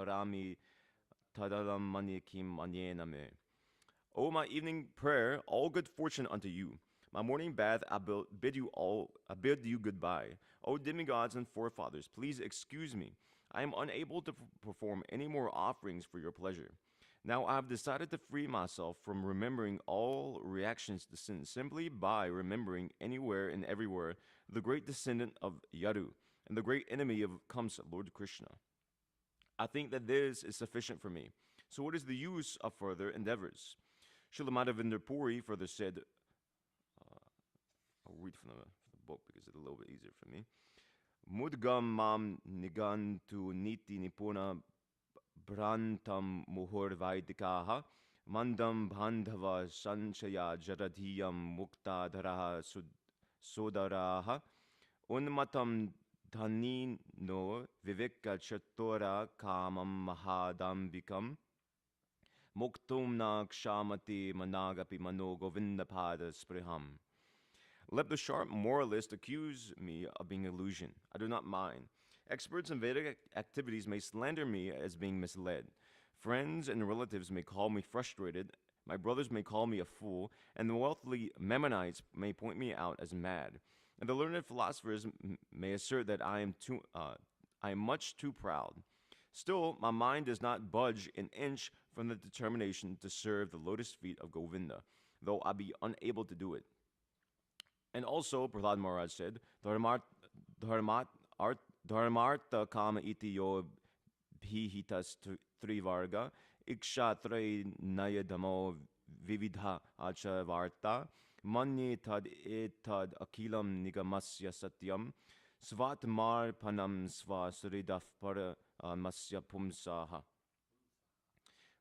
harami tadalam manikim manyename. O my evening prayer, all good fortune unto you. My morning bath, I bid you goodbye. O demigods and forefathers, please excuse me. I am unable to perform any more offerings for your pleasure. Now I have decided to free myself from remembering all reactions to sin simply by remembering anywhere and everywhere the great descendant of Yadu and the great enemy of Kamsa, Lord Krishna. I think that this is sufficient for me. So what is the use of further endeavors? Srila Madhavendra Puri further said, I'll read from the book because it's a little bit easier for me. Mudgam mam nigantu niti nipuna Brantam muhur vaidikaha mandam bandhava sanchaya jaradhiyam muktadharaha sodaraha unmatam dhanino viveka chatura kamam mahadambikam muktum na kshamati managapi mano govindapada spriham. Let the sharp moralist accuse me of being illusion. I do not mind. Experts in Vedic activities may slander me as being misled. Friends and relatives may call me frustrated. My brothers may call me a fool. And the wealthy Memonites may point me out as mad. And the learned philosophers may assert that I am much too proud. Still, my mind does not budge an inch from the determination to serve the lotus feet of Govinda, though I be unable to do it. And also, Prahlad Maharaj said, Dharmartha kama iti yo bhihitas trivarga ikshatre nayadamo vividha acha varta manye tad etad akilam nigamasya satyam svatmar panam sva suridaf para masya pumsaha.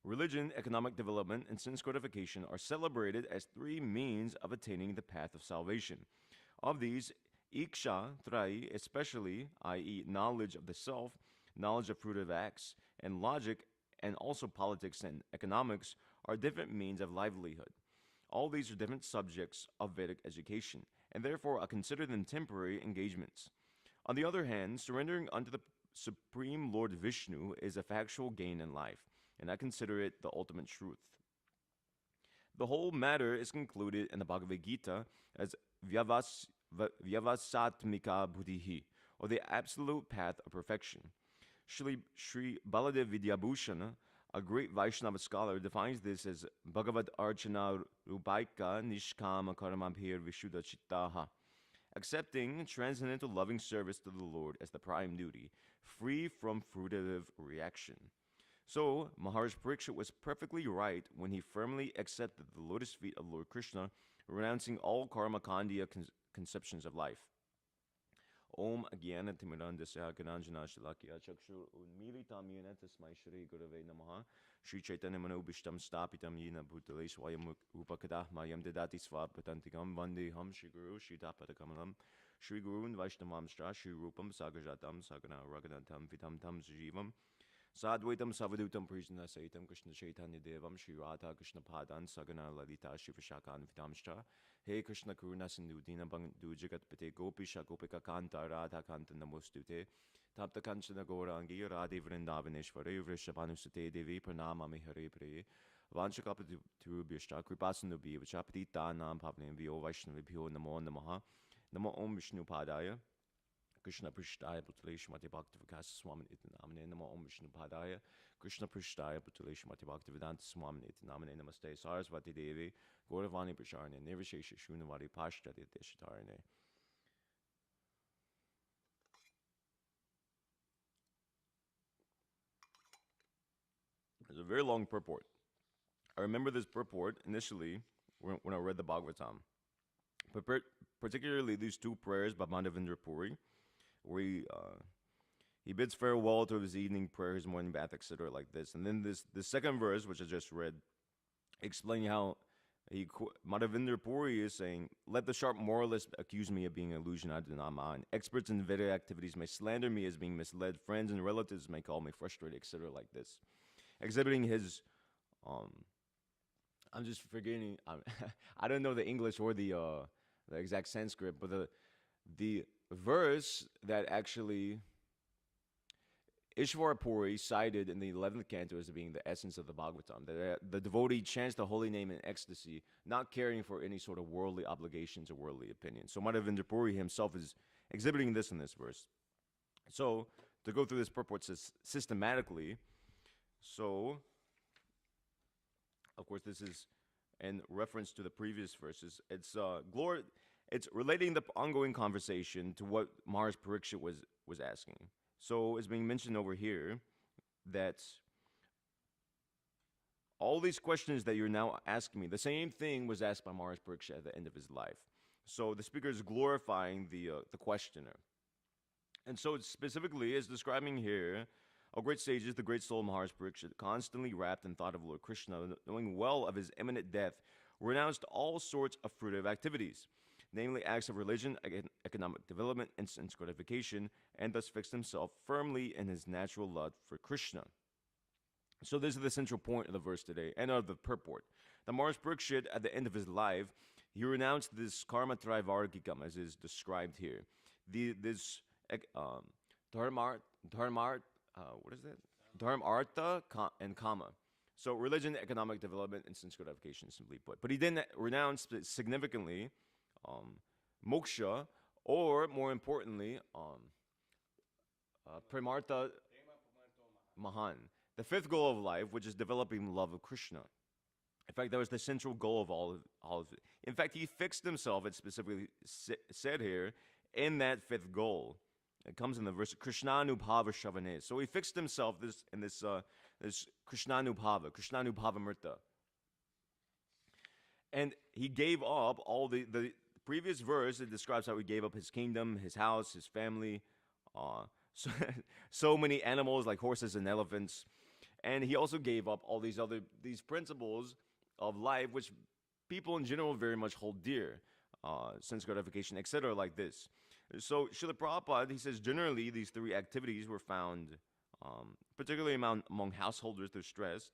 Religion, economic development, and sense gratification are celebrated as three means of attaining the path of salvation. Of these, Iksha, Trai, especially, i.e., knowledge of the self, knowledge of fruitive acts, and logic, and also politics and economics, are different means of livelihood. All these are different subjects of Vedic education, and therefore I consider them temporary engagements. On the other hand, surrendering unto the Supreme Lord Vishnu is a factual gain in life, and I consider it the ultimate truth. The whole matter is concluded in the Bhagavad Gita as Vyavasatmika Buddhihi, or the absolute path of perfection. Sri Baladev Vidyabhushana, a great Vaishnava scholar, defines this as Bhagavad Archana Rupaika Nishkama Karamabhir Vishuddha Chittaha, accepting transcendental loving service to the Lord as the prime duty, free from fruitive reaction. So, Maharaj Parikshit was perfectly right when he firmly accepted the lotus feet of Lord Krishna, renouncing all karma-kandiya conceptions of life. Om Agyana Timirandasya Gananjana Shalakya Chakshur Unmilitam Yena Tasmai Shri Gurave Namaha Shri Chaitanya Manobishtam Stapitam Yena Bhutale Swayam Upakadah Mayam Dedati Svapatantikam Vande Ham Shri Guru Shri Dapatakamalam Shri Gurun Vaishnavamstra Shri Rupam Sagajatam Sagana Raganatam Vitam Tam Jivam Sadvaitam Savadutam Prisna Saitam Krishna Chaitanya Devam Shri Radha Krishna Padan Sagana Lalita Shri Vishakan Vitamshtra He Krishna Karuna Sindhu Dina Bangdu Jagat Pate Gopisha Gopika Kanta Radha Kanta Namostute Tapta Kanchana Gaurangi Radhe Vrindavaneshware Vrishabhanusute Devi Pranamami Hare Pre Vanchakapatubhyashta Kripasanubhi Vachapatita Nam Pavlim Vyo Vaishnavibhyo Namo Namaha Namo Om Vishnu Padaya Krishna Prishtaya Putale Shmati Bhakti Vikas Swamin Itinamane Namo Om Vishnu Padaya Krishna Prishtaya Putale Shmati Bhakti Vedanta Swamin Itinamane Namaste Sarasvati Devi Gauravani Prasharne Nirvishesha Shunavadi Pashtati Deshitarne. There's a very long purport. I remember this purport initially when I read the Bhagavatam. Particularly these two prayers by Madhavendra Puri, where he bids farewell to his evening prayer, his morning bath, etc., like this. And then the second verse, which I just read, explaining how Madhavendra Puri is saying, let the sharp moralist accuse me of being an illusion, I do not mind. Experts in Vedic activities may slander me as being misled. Friends and relatives may call me frustrated, etc., like this. Exhibiting his, I'm just forgetting, I don't know the English or the exact Sanskrit, but the verse that actually Ishvara Puri cited in the 11th canto as being the essence of the Bhagavatam, that the devotee chants the holy name in ecstasy, not caring for any sort of worldly obligations or worldly opinions. So Madhavendra Puri himself is exhibiting this in this verse. So, to go through this purport systematically, so, of course, this is in reference to the previous verses. It's relating the ongoing conversation to what Maharaj Parikshit was asking. So it's being mentioned over here that all these questions that you're now asking me, the same thing was asked by Maharaj Parikshit at the end of his life. So the speaker is glorifying the questioner. And so it specifically is describing here a great sage, the great soul Maharaj Parikshit, constantly wrapped in thought of Lord Krishna, knowing well of his imminent death, renounced all sorts of fruitive activities, namely acts of religion, economic development, and sense gratification, and thus fixed himself firmly in his natural love for Krishna. So this is the central point of the verse today, and of the purport. The Maharaj Parikshit, at the end of his life, he renounced this karma trivargikam, as is described here. This dharmart, what is that? Dharmartha and kama. So religion, economic development, and sense gratification, simply put. But he didn't renounce significantly moksha, or more importantly, pramartha mahan, the fifth goal of life, which is developing love of Krishna. In fact, that was the central goal of all of it. In fact, he fixed himself, it's specifically said here, in that fifth goal. It comes in the verse, Krishnanubhava Shavane. So he fixed himself in this Krishnanubhava Mrta. And he gave up all the previous verse. It describes how he gave up his kingdom, his house, his family, so many animals like horses and elephants. And he also gave up all these principles of life, which people in general very much hold dear, sense gratification, etc., like this. So Srila Prabhupada, he says, generally these three activities were found, particularly among householders, they're stressed,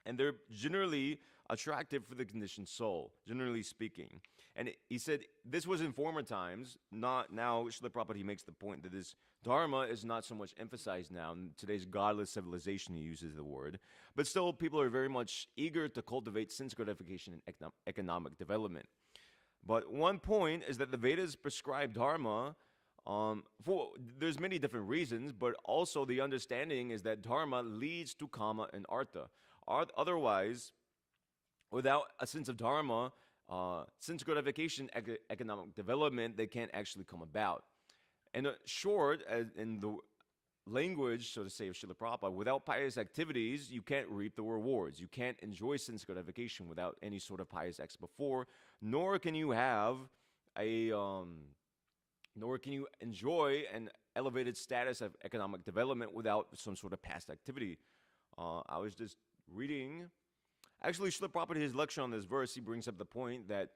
and they're generally attractive for the conditioned soul, generally speaking. And he said this was in former times, not now. Srila Prabhupada, he makes the point that this dharma is not so much emphasized now. In today's godless civilization, he uses the word. But still, people are very much eager to cultivate sense gratification and economic development. But one point is that the Vedas prescribe dharma there's many different reasons, but also the understanding is that dharma leads to kama and artha. Otherwise, without a sense of dharma, sense gratification, economic development, they can't actually come about. And short, in the language, so to say, of Srila Prabhupada, without pious activities, you can't reap the rewards. You can't enjoy sense gratification without any sort of pious acts before, nor can you have nor can you enjoy an elevated status of economic development without some sort of past activity. I was just reading, actually, Srila Prabhupada, his lecture on this verse, he brings up the point that,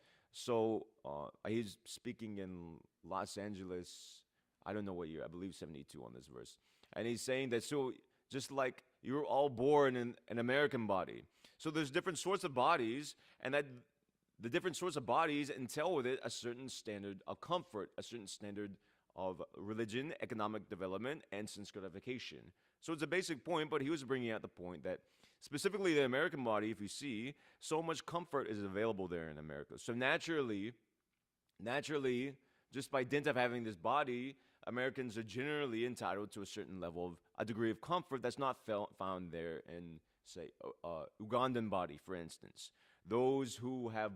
he's speaking in Los Angeles, I don't know what year, I believe 72 on this verse. And he's saying that, so just like you're all born in an American body, so there's different sorts of bodies, and that the different sorts of bodies entail with it a certain standard of comfort, a certain standard of religion, economic development, and sense gratification. So it's a basic point, but he was bringing out the point that specifically the American body, if you see, so much comfort is available there in America. So naturally, just by dint of having this body, Americans are generally entitled to a certain level of a degree of comfort that's not found there in, say, Ugandan body, for instance. Those who have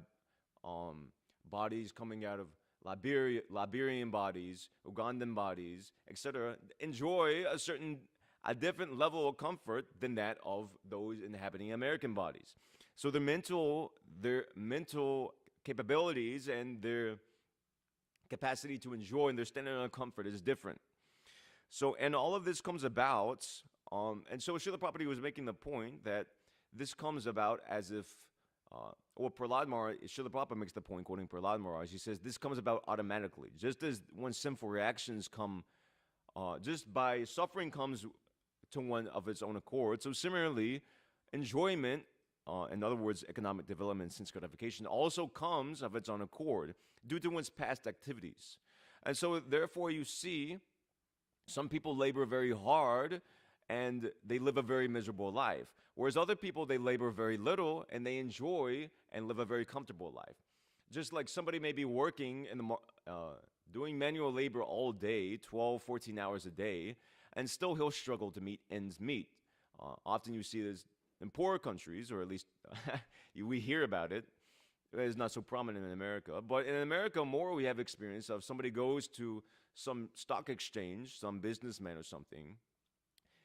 bodies coming out of Liberian bodies, Ugandan bodies, etc., enjoy a different level of comfort than that of those inhabiting American bodies. So their mental capabilities and their capacity to enjoy and their standard of comfort is different. So, and all of this comes about, and so Srila Prabhupada was making the point that this comes about as if, Prahlad Maharaj, Srila Prabhupada makes the point, quoting Prahlad Maharaj, he says, this comes about automatically. Just as when sinful reactions come, just by suffering comes to one of its own accord. So similarly, enjoyment, in other words, economic development, sense gratification, also comes of its own accord due to one's past activities. And so therefore you see Some people labor very hard and they live a very miserable life. Whereas other people, they labor very little and they enjoy and live a very comfortable life. Just like somebody may be working in doing manual labor all day, 12, 14 hours a day, and still he'll struggle to meet ends meet. Often you see this in poorer countries, or at least we hear about it. It's not so prominent in America. But in America, more we have experience of somebody goes to some stock exchange, some businessman or something.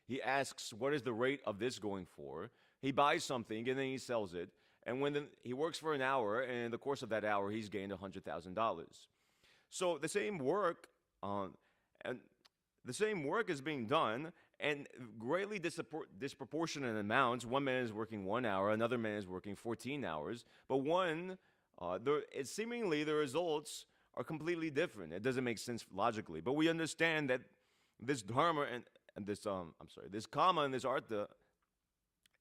He asks, what is the rate of this going for? He buys something and then he sells it. And he works for an hour, and in the course of that hour, he's gained $100,000. So and the same work is being done, and greatly disproportionate amounts. One man is working 1 hour, another man is working 14 hours. But seemingly the results are completely different. It doesn't make sense logically. But we understand that this dharma and this karma and this artha,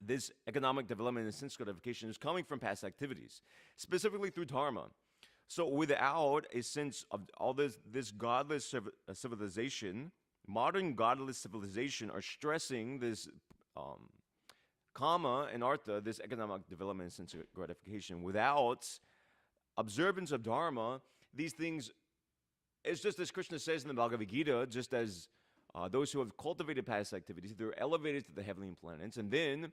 this economic development and sense gratification is coming from past activities, specifically through dharma. So without a sense of all this godless civilization, modern godless civilization are stressing this karma and artha, this economic development and sense gratification. Without observance of dharma, these things, it's just as Krishna says in the Bhagavad Gita, just as those who have cultivated past activities, they're elevated to the heavenly planets, and then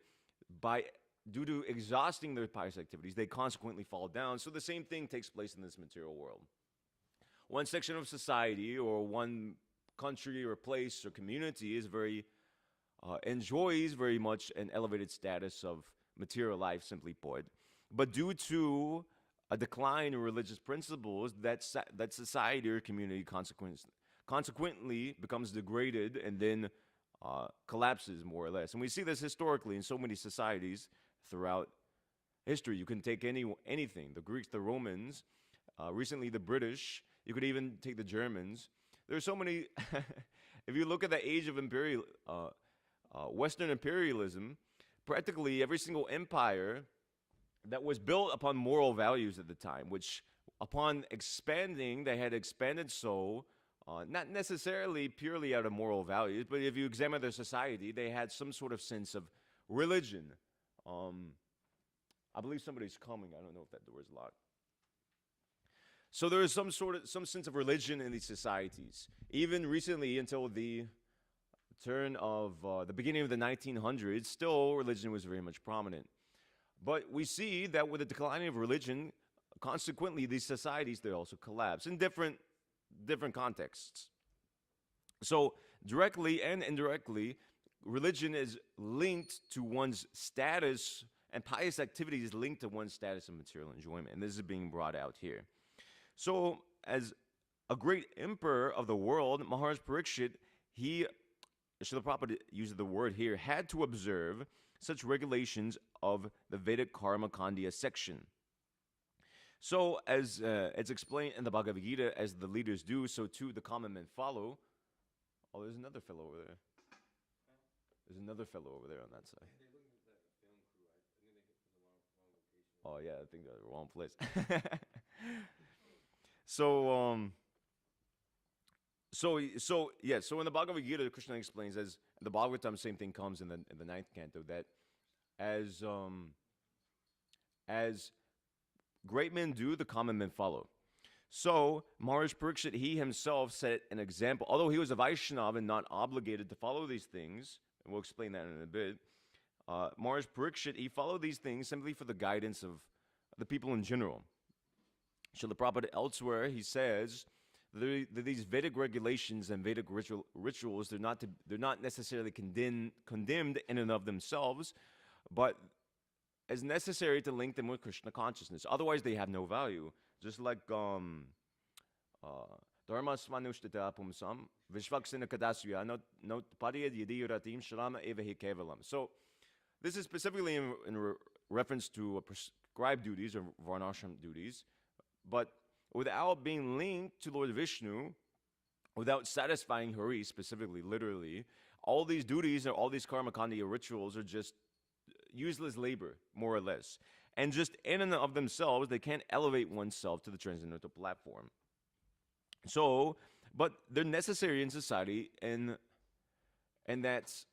due to exhausting their pious activities, they consequently fall down. So the same thing takes place in this material world. One section of society or one country or place or community enjoys very much an elevated status of material life, simply put. But due to a decline in religious principles, that society or community consequently becomes degraded and then collapses, more or less. And we see this historically in so many societies throughout history. You can take anything, the Greeks, the Romans, recently the British, you could even take the Germans. There's so many, if you look at the age of Western imperialism, practically every single empire that was built upon moral values at the time, which upon expanding, they had expanded not necessarily purely out of moral values, but if you examine their society, they had some sort of sense of religion. I believe somebody's coming. I don't know if that door is locked. So there is some sense of religion in these societies. Even recently, until the turn of the beginning of the 1900s, still religion was very much prominent. But we see that with the declining of religion, consequently, these societies, they also collapse in different contexts. So directly and indirectly, religion is linked to one's status, and pious activity is linked to one's status of material enjoyment. And this is being brought out here. So as a great emperor of the world, Maharaj Parikshit, Srila Prabhupada uses the word here, had to observe such regulations of the Vedic Karma Kandya section. So as it's explained in the Bhagavad Gita, as the leaders do, so too the common men follow. Oh, there's another fellow over there. There's another fellow over there on that side. Oh yeah, I think they're the wrong place. So in the Bhagavad Gita, Krishna explains, as the Bhagavatam, same thing comes in the ninth canto, that as great men do, the common men follow. So Maharaj Parikshit, he himself set an example. Although he was a Vaishnava and not obligated to follow these things, and we'll explain that in a bit, Maharaj Parikshit, he followed these things simply for the guidance of the people in general. Srila Prabhupada elsewhere, he says that these Vedic regulations and Vedic rituals, they're not necessarily condemned in and of themselves, but as necessary to link them with Krishna consciousness. Otherwise, they have no value. Just like dharma svanushtita pumsam vishvaksena kadasya not pariyad yadiyuratim shrama eva hi kevalam. So this is specifically in reference to prescribed duties or varnashram duties, but without being linked to Lord Vishnu, without satisfying Hari specifically, literally, all these duties or all these karma kandya rituals are just useless labor, more or less. And just in and of themselves, they can't elevate oneself to the transcendental platform. So, but they're necessary in society, and that's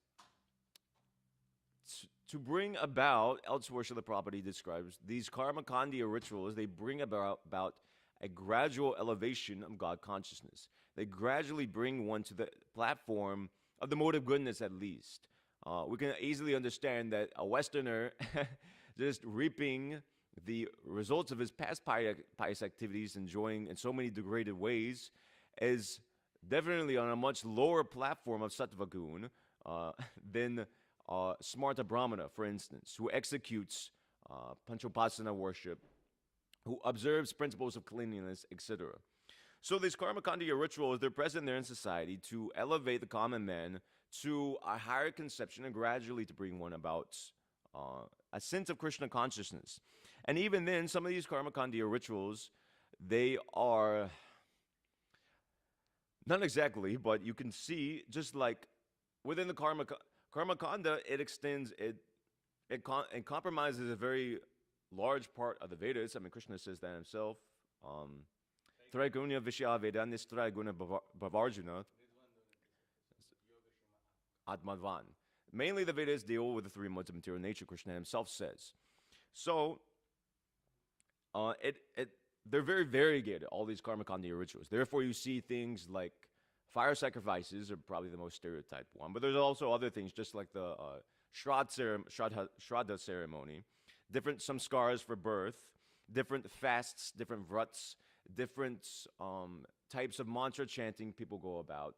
to bring about, elsewhere Srila Prabhupada describes, these karma kandya rituals, they bring about a gradual elevation of God consciousness. They gradually bring one to the platform of the mode of goodness, at least. We can easily understand that a Westerner just reaping the results of his past pious activities, enjoying in so many degraded ways, is definitely on a much lower platform of sattva gun than Smarta Brahmana, for instance, who executes Panchopasana worship, who observes principles of cleanliness, etc. So these karmakandya rituals, they're present there in society to elevate the common man to a higher conception and gradually to bring one about a sense of Krishna consciousness. And even then, some of these karmakandya rituals, they are not exactly, but you can see just like within the karma kanda, it extends it compromises a very large part of the Vedas. I mean, Krishna says that himself. Traigunya Vishya Veda Nistraiguna Bhavarjuna Atmavan. Mainly the Vedas deal with the three modes of material nature, Krishna himself says. So they're very variegated, all these karma kandya rituals. Therefore, you see things like fire sacrifices are probably the most stereotyped one, but there's also other things, just like the Shraddha ceremony, different samskaras for birth, different fasts, different vrats, different types of mantra chanting people go about,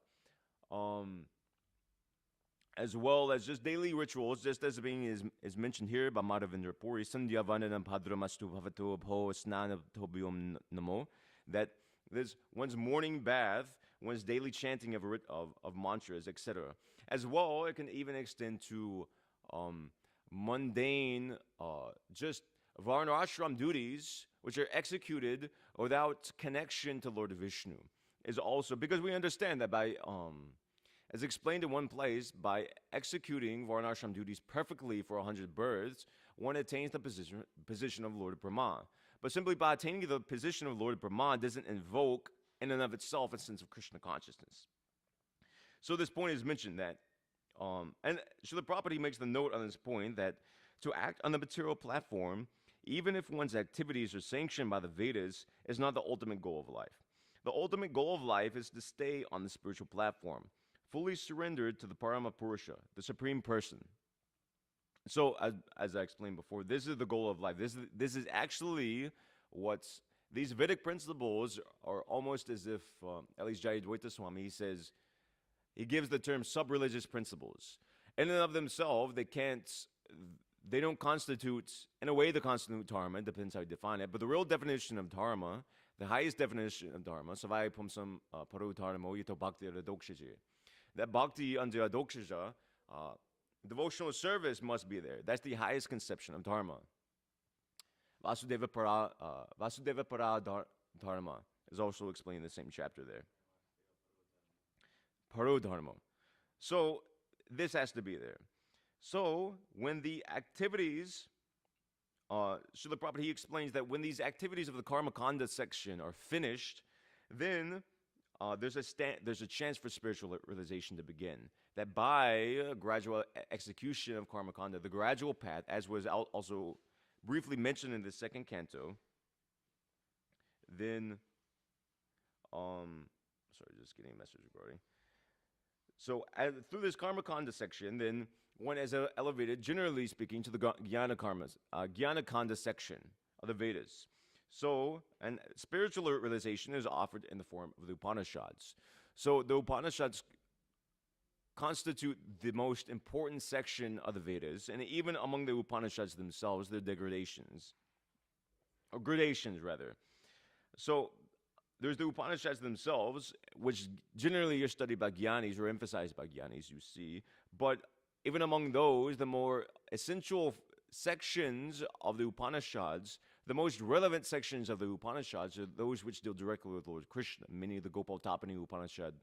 as well as just daily rituals, just as being is mentioned here by Madhavendra Puri, Sandhya Vandanam Bhadramastu Bhavato Bho Snana Tobyom Namo, that there's one's morning bath, one's daily chanting of mantras, etc. As well, it can even extend to mundane, just varnashram duties, which are executed without connection to Lord Vishnu. Is also because we understand that by as explained in one place, by executing varnashram duties perfectly for 100 births, one attains the position of Lord Brahma. But simply by attaining the position of Lord Brahma doesn't invoke in and of itself a sense of Krishna consciousness. So this point is mentioned that, and Srila Prabhupada makes the note on this point that to act on the material platform, even if one's activities are sanctioned by the Vedas, is not the ultimate goal of life. The ultimate goal of life is to stay on the spiritual platform, fully surrendered to the Parama Purusha, the Supreme Person. So, as I explained before, this is the goal of life. This is actually what's... These Vedic principles are almost as if, at least Jayadvaita Swami, he says, he gives the term sub-religious principles. In and of themselves, they don't constitute, in a way they constitute dharma, it depends how you define it, but the real definition of dharma, the highest definition of dharma, savaya pumsam paru dharma yito bhakti adokshaji. That bhakti unto adokshaja, devotional service must be there. That's the highest conception of dharma. Vasudeva para dharma is also explained in the same chapter there. Paro dharma. So this has to be there. So when the activities, Srila Prabhupada, he explains that when these activities of the karma kanda section are finished, then there's a chance for spiritual realization to begin. That by gradual execution of karma kanda, the gradual path, as was also briefly mentioned in the second canto, then, sorry, just getting a message regarding. So through this karma kanda section, then one is elevated, generally speaking, to the jnana kanda section of the Vedas. So, and spiritual realization is offered in the form of the Upanishads. So the Upanishads constitute the most important section of the Vedas, and even among the Upanishads themselves, there are degradations, or gradations rather. So there's the Upanishads themselves, which generally are studied by Gyanis or emphasized by Gyanis, you see. But even among those, the more essential sections of the Upanishads, the most relevant sections of the Upanishads are those which deal directly with Lord Krishna, meaning the Gopal Tapani Upanishad.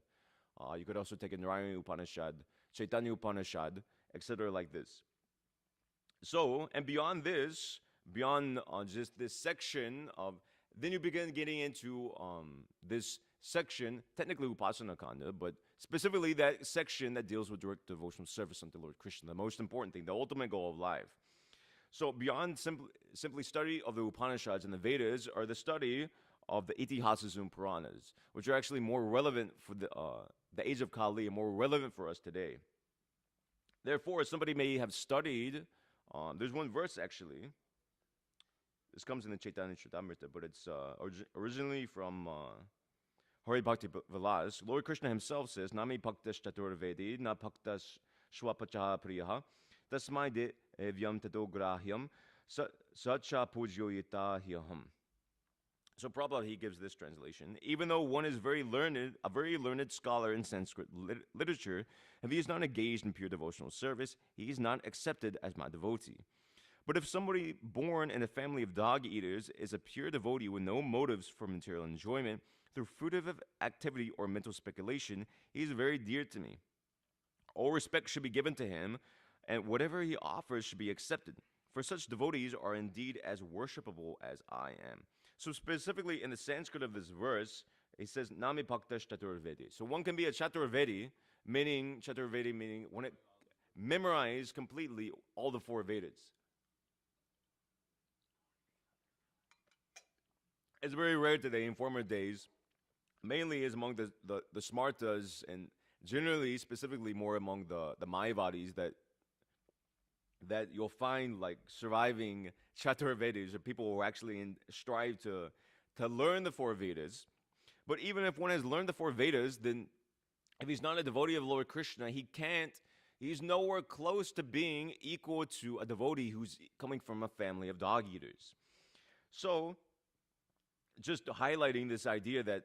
You could also take a Narayana Upanishad, Chaitanya Upanishad, etc. like this. So, and beyond this, beyond just this section of, then you begin getting into this section, technically Upasana Kanda, but specifically that section that deals with direct devotional service unto Lord Krishna, the most important thing, the ultimate goal of life. So beyond simply study of the Upanishads and the Vedas are the study of the Itihasas and Puranas, which are actually more relevant for the age of Kali and more relevant for us today. Therefore, somebody may have studied, there's one verse actually, this comes in the Chaitanya Charitamrita, but it's originally from Hari Bhakti Vilas. Lord Krishna himself says, Nami Bhaktas Chaturvedi, na Bhaktas Shwapachaha Priyaha, Tasmai de Evyam Tato Grahyam, Sacha Pujyoyita Hyaham. So Prabhupada, he gives this translation. Even though one is very learned, a very learned scholar in Sanskrit literature, if he is not engaged in pure devotional service, he is not accepted as my devotee. But if somebody born in a family of dog eaters is a pure devotee with no motives for material enjoyment, through fruitive activity or mental speculation, he is very dear to me. All respect should be given to him, and whatever he offers should be accepted. For such devotees are indeed as worshipable as I am. So specifically in the Sanskrit of this verse, it says, Nami Bhaktas Chaturvedi. So one can be a Chaturvedi, meaning when it memorize completely all the four Vedas. It's very rare today in former days, mainly is among the Smartas and generally, specifically more among the Mayavadis that you'll find like surviving Chaturvedis or people who actually strive to learn the four Vedas. But even if one has learned the four Vedas, then if he's not a devotee of Lord Krishna, he's nowhere close to being equal to a devotee who's coming from a family of dog eaters. So, just highlighting this idea that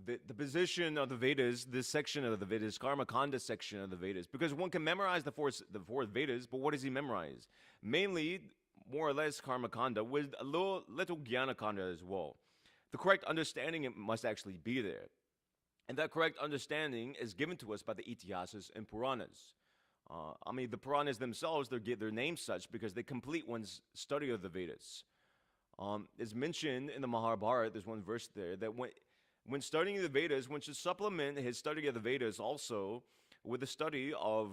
the position of the Vedas, this section of the Vedas, Karma Kanda section of the Vedas, because one can memorize the four Vedas, but what does he memorize? Mainly, more or less, Karma Kanda with a little Jnana Kanda as well. The correct understanding must actually be there. And that correct understanding is given to us by the Itihasas and Puranas. The Puranas themselves, they're named such because they complete one's study of the Vedas. It's mentioned in the Mahabharata, there's one verse there, that when studying the Vedas, one should supplement his study of the Vedas also with the study of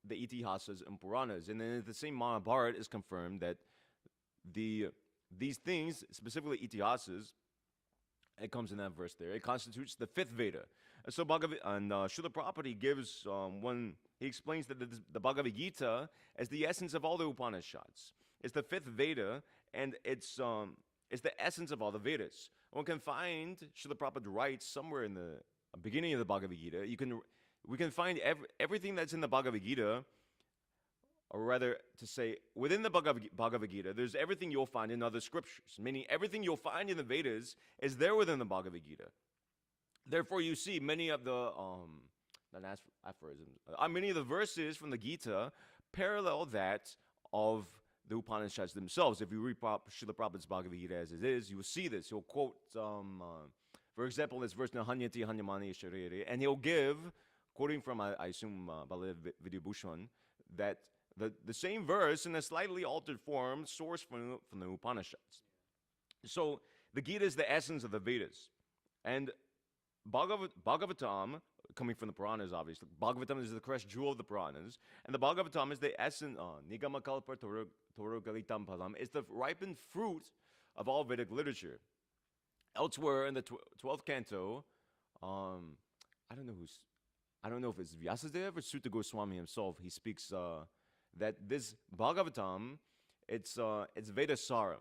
the Itihasas and Puranas. And then in the same Mahabharata is confirmed that these things, specifically Itihasas, it comes in that verse there, it constitutes the fifth Veda. And so Srila Prabhupada gives he explains that the Bhagavad Gita is the essence of all the Upanishads. It's the fifth Veda, and it's the essence of all the Vedas. One can find, Srila Prabhupada writes somewhere in the beginning of the Bhagavad Gita, we can find everything that's in the Bhagavad Gita, or rather to say, within the Bhagavad Gita, there's everything you'll find in other scriptures, meaning everything you'll find in the Vedas is there within the Bhagavad Gita. Therefore, you see many of the aphorisms, many of the verses from the Gita parallel that of the Upanishads themselves. If you read Srila Prabhupada's Bhagavad Gita as it is, you will see this. He'll quote, for example, this verse, Hanyati Hanyamani Sharire, and he'll give, quoting from, I assume, Baladev Vidyabhushan, that the same verse in a slightly altered form sourced from the Upanishads. So the Gita is the essence of the Vedas. And Bhagavatam, coming from the Puranas, obviously, Bhagavatam is the crest jewel of the Puranas, and the Bhagavatam is the essence, Nigamakalpa Torogalitam Palam, is the ripened fruit of all Vedic literature. Elsewhere in the 12th canto, I don't know if it's Vyasadeva or Sutta Goswami himself, he speaks that this Bhagavatam, it's Vedasaram.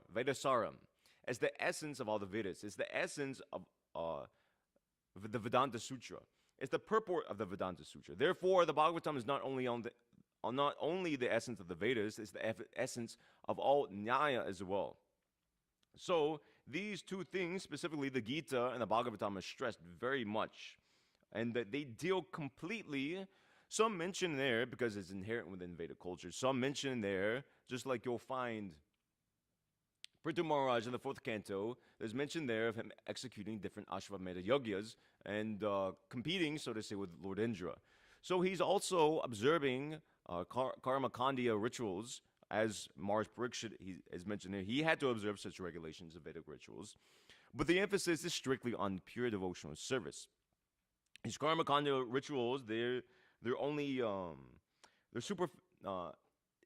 It's the essence of all the Vedas. It's the essence of the Vedanta Sutra. It's the purport of the Vedanta Sutra. Therefore, the Bhagavatam is not only the essence of the Vedas, it's the essence of all Nyaya as well. So these two things, specifically the Gita and the Bhagavatam, are stressed very much, and that they deal completely. Some mention there, because it's inherent within Vedic culture, some mention there, just like you'll find Prithu Maharaj in the 4th canto, there's mention there of him executing different Ashvamedha yogyas and competing, so to say, with Lord Indra. So he's also observing Karma Kandiya rituals, as Maharaj Parikshit is mentioned there. He had to observe such regulations of Vedic rituals. but the emphasis is strictly on pure devotional service. These karma kanda rituals, they're only they're super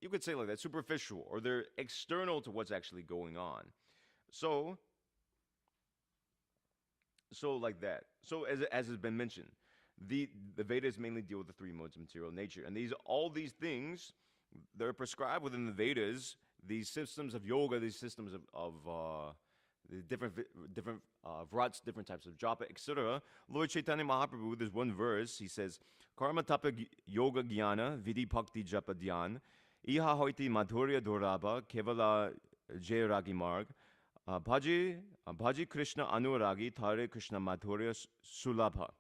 you could say like that, superficial, or they're external to what's actually going on. So like that. So as has been mentioned, the the Vedas mainly deal with the three modes of material nature, and these all these things they're prescribed within the Vedas. These systems of yoga, these systems of the different vrats, different types of japa, etc. Lord Chaitanya Mahaprabhu, there's one verse. He says, "Karma tapa yoga jnana vidhi bhakti japa dhyan iha hoiti madhurya doraba kevala jayaragi marg bhaji Krishna anuragi thare Krishna madhurya sulabha."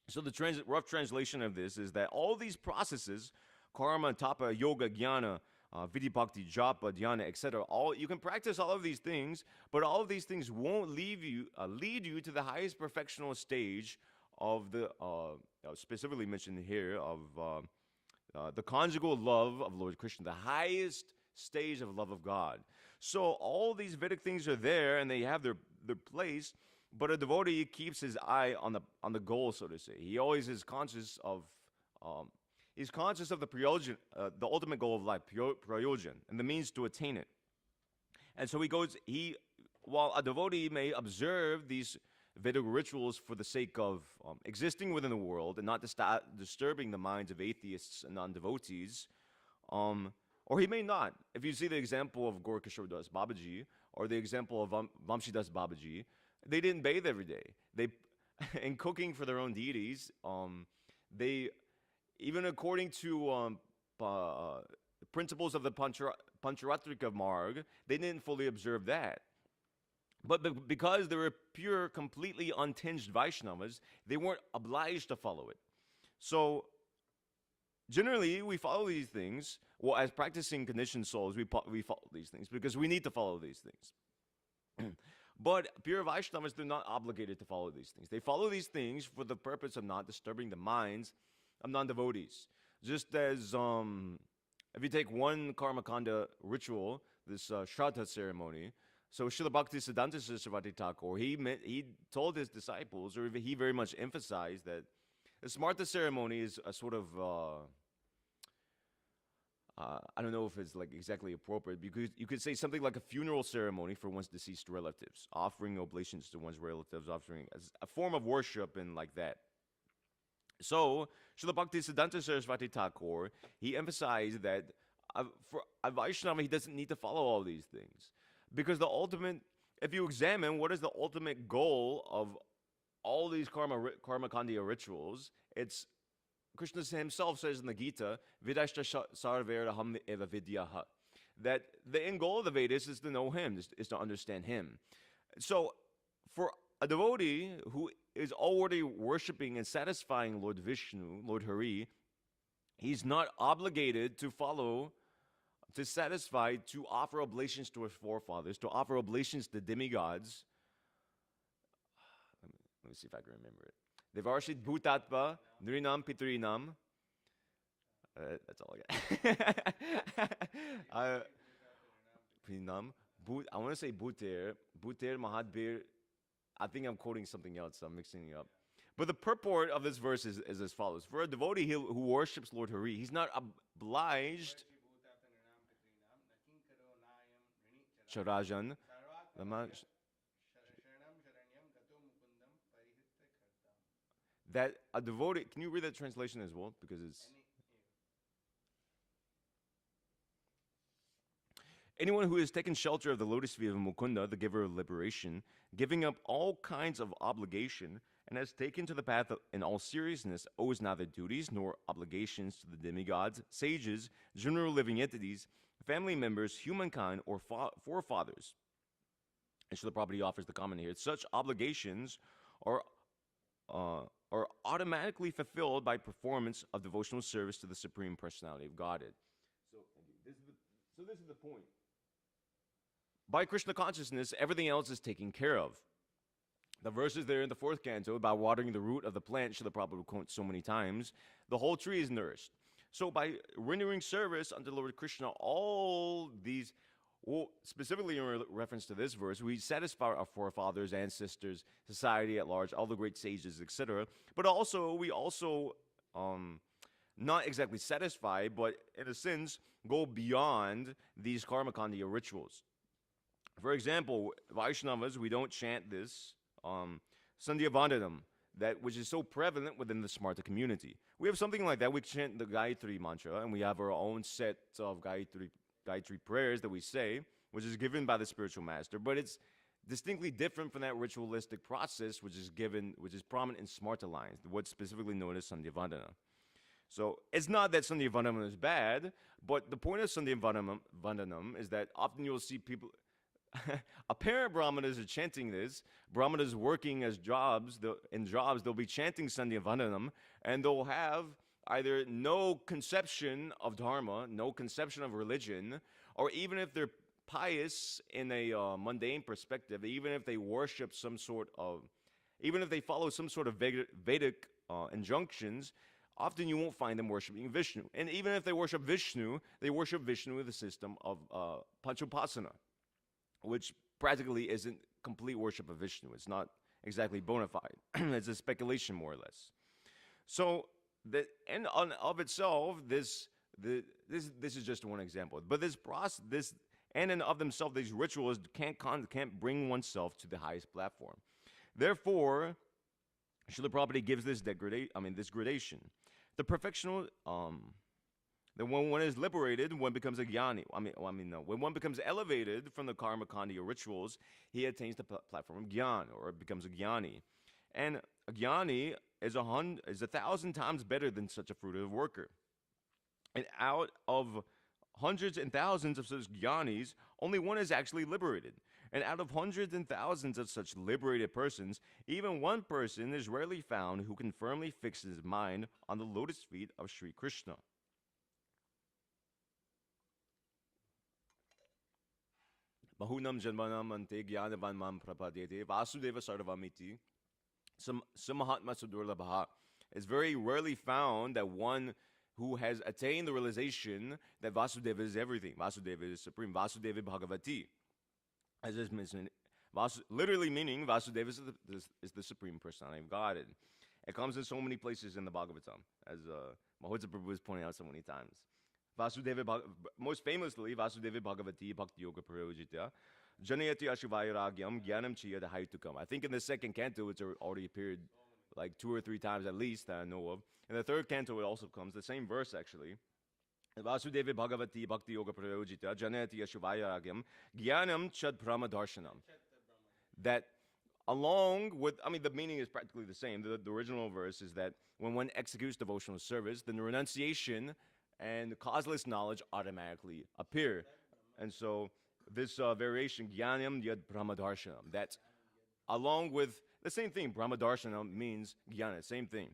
So the rough translation of this is that all these processes, karma, tapa, yoga, jnana, vidhi bhakti, japa, dhyana, etc. All you can practice all of these things, but all of these things won't lead you to the highest perfectional stage of the specifically mentioned here of the conjugal love of Lord Krishna, the highest stage of love of God. So all these Vedic things are there, and they have their place. But a devotee keeps his eye on the goal, so to say. He always is conscious of he's conscious of the prayojan, the ultimate goal of life, prayojan, and the means to attain it. And so while a devotee may observe these Vedic rituals for the sake of existing within the world and not disturbing the minds of atheists and non-devotees, or he may not. If you see the example of Gorkishore Das Babaji or the example of Vamshi Das Babaji, they didn't bathe every day. They, in cooking for their own deities, they, even according to principles of the Pancharatrika Marg, they didn't fully observe that. But because they were pure, completely untinged Vaishnavas, they weren't obliged to follow it. So generally, we follow these things. Well, as practicing conditioned souls, we follow these things because we need to follow these things. But pure Vaishnavas, they're not obligated to follow these things. They follow these things for the purpose of not disturbing the minds of non-devotees. Just as if you take one Karmakanda ritual, this Shraddha ceremony, so Srila Bhakti Siddhanta Saraswati Thakur, he told his disciples, or he very much emphasized that the Smarta ceremony is a sort of I don't know if it's like exactly appropriate, because you could say something like a funeral ceremony for one's deceased relatives, offering oblations to one's relatives, offering as a form of worship and like that. So, Srila Bhakti Siddhanta Saraswati Thakur, he emphasized that for a Vaishnava, he doesn't need to follow all these things. Because the ultimate, if you examine what is the ultimate goal of all these karma kandiya rituals, it's Krishna himself says in the Gita, Vidashta sarveraham eva vidyaha, that the end goal of the Vedas is to know him, is to understand him. So for a devotee who is already worshiping and satisfying Lord Vishnu, Lord Hari, he's not obligated to follow, to satisfy, to offer oblations to his forefathers, to offer oblations to demigods. Let me see if I can remember it. Devarshit Bhutatva, Nrinam Pitrinam. That's all I got. Prinam. I want to say Bhuter. Bhuter Mahadbir. I think I'm quoting something else, so I'm mixing it up. But the purport of this verse is as follows. For a devotee who worships Lord Hari, he's not obliged. Charajan. That a devotee, can you read that translation as well? Because it's anyone who has taken shelter of the lotus feet of Mukunda, the giver of liberation, giving up all kinds of obligation, and has taken to the path in all seriousness, owes neither duties nor obligations to the demigods, sages, general living entities, family members, humankind, or forefathers. And Srila Prabhupada offers the comment here. Such obligations are automatically fulfilled by performance of devotional service to the Supreme Personality of Godhead. So this is the point. By Krishna consciousness, everything else is taken care of. The verses there in the 4th canto about watering the root of the plant, Srila Prabhupada quotes so many times, the whole tree is nourished. So by rendering service unto Lord Krishna, all these, Well, specifically in reference to this verse, we satisfy our forefathers, ancestors, society at large, all the great sages, etc. But also, we also um, not exactly satisfy, but in a sense, go beyond these karmakandya rituals. For example, Vaishnavas, we don't chant this Sandhya Vandanam, that which is so prevalent within the Smarta community. We have something like that. We chant the Gayatri mantra, and we have our own set of Gayatri prayers that we say, which is given by the spiritual master, but it's distinctly different from that ritualistic process, which is prominent in Smarta lines, what's specifically known as Sandhya Vandana. So it's not that Sandhya Vandanam is bad, but the point of Sandhya Vandanam is that often you'll see people, apparent brahmanas are chanting this. Brahmanas working as jobs, they'll be chanting Sandhya Vandanam, and they'll have either no conception of dharma, no conception of religion, or even if they're pious in a mundane perspective, even if they follow some sort of Vedic injunctions, often you won't find them worshiping Vishnu. And even if they worship Vishnu with the system of Panchopasana, which practically isn't complete worship of Vishnu. It's not exactly bona fide. It's a speculation, more or less. So, in and of itself, this is just one example. But this process, in and of themselves, these rituals can't bring oneself to the highest platform. Therefore, Srila Prabhupada gives this gradation. The perfectional, that when one is liberated, one becomes a jnani. When one becomes elevated from the karma kandya rituals, he attains the platform of jnana, or becomes a jnani. And a jnani is 1,000 times better than such a fruitive worker. And out of hundreds and thousands of such jnanis, only one is actually liberated. And out of hundreds and thousands of such liberated persons, even one person is rarely found who can firmly fix his mind on the lotus feet of Sri Krishna. Bahunam janmanam ante jnanavan mam prapadete vasudeva sarvamiti samahatma sudurlabha. It's very rarely found that one who has attained the realization that Vasudeva is everything. Vasudeva is supreme. Vasudeva Bhagavati. As is mentioned, literally meaning Vasudeva is the supreme personality of God. And it comes in so many places in the Bhagavatam, as Mahodsa Prabhu was pointing out so many times. Most famously, Vasudeva Bhagavati Bhakti Yoga Prayojita, Janayati Ashivayaragyam Gyanam Chiyada Haitukam. I think in the second canto it's already appeared like 2 or 3 times at least that I know of. In the third canto it also comes, the same verse actually. Vasudeva Bhagavati Bhakti Yoga Prayojita, Janayati Ashivayaragyam Gyanam Chad Brahma Darshanam. That along with, the meaning is practically the same. The original verse is that when one executes devotional service, then the renunciation and causeless knowledge automatically appear. And so this variation, Jnanam Yad Brahmadarshanam, that along with the same thing, Brahmadarshanam means Jnana, same thing.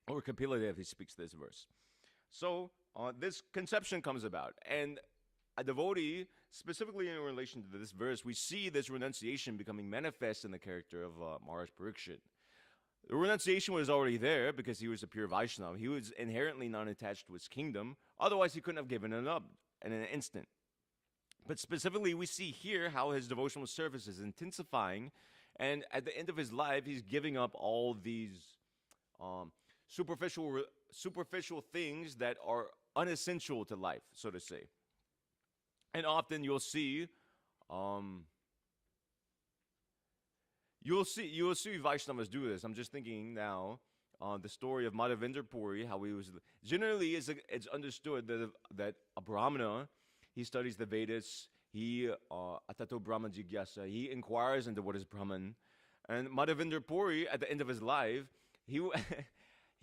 Or Kapiladev, he speaks this verse. So this conception comes about. And a devotee, specifically in relation to this verse, we see this renunciation becoming manifest in the character of Maharaj Parikshit. The renunciation was already there because he was a pure Vaishnava. He was inherently not attached to his kingdom. Otherwise, he couldn't have given it up in an instant. But specifically, we see here how his devotional service is intensifying. And at the end of his life, he's giving up all these superficial things that are unessential to life, so to say. And often you'll see Vaishnavas do this. I'm just thinking now on the story of Madhavendra Puri, how he was. Generally, it's understood that a Brahmana, he studies the Vedas, he Atato Brahma Jigyasa, he inquires into what is Brahman. And Madhavendra Puri, at the end of his life, he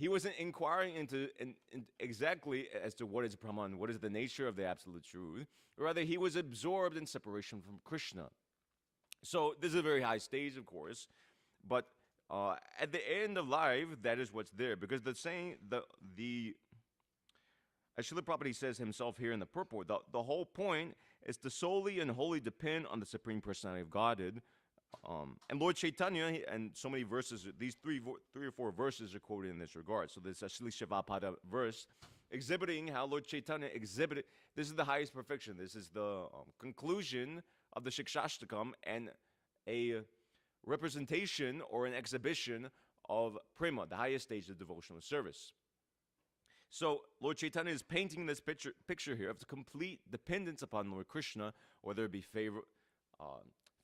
wasn't inquiring into exactly as to what is Brahman, what is the nature of the absolute truth. Rather, he was absorbed in separation from Krishna. So this is a very high stage, of course, but at the end of life, that is what's there. Because as Srila Prabhupada says himself here in the purport, the whole point is to solely and wholly depend on the Supreme Personality of Godhead. And Lord Chaitanya, and so many verses, these three or four verses are quoted in this regard. So this Ashli Shivapada verse exhibiting how Lord Chaitanya exhibited. This is the highest perfection. This is the conclusion of the Shikshashtakam and a representation or an exhibition of prema, the highest stage of devotional service. So Lord Chaitanya is painting this picture here of the complete dependence upon Lord Krishna, whether it be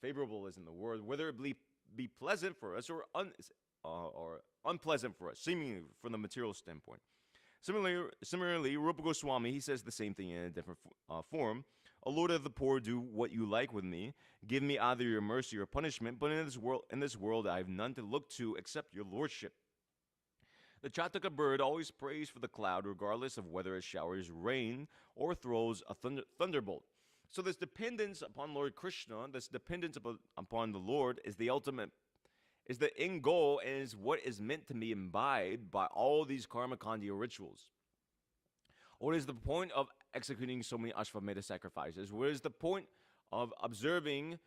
favorable isn't the word, whether it be pleasant for us or unpleasant for us, seemingly from the material standpoint. Similarly, Rupa Goswami, he says the same thing in a different form. O Lord of the poor, do what you like with me. Give me either your mercy or punishment, but in this world I have none to look to except your lordship. The Chataka bird always prays for the cloud, regardless of whether it showers rain or throws a thunderbolt. So this dependence upon Lord Krishna, this dependence upon the Lord is the ultimate, is the end goal, and is what is meant to be imbibed by all these karma kandya rituals. What is the point of executing so many Ashvamedha sacrifices? What is the point of observing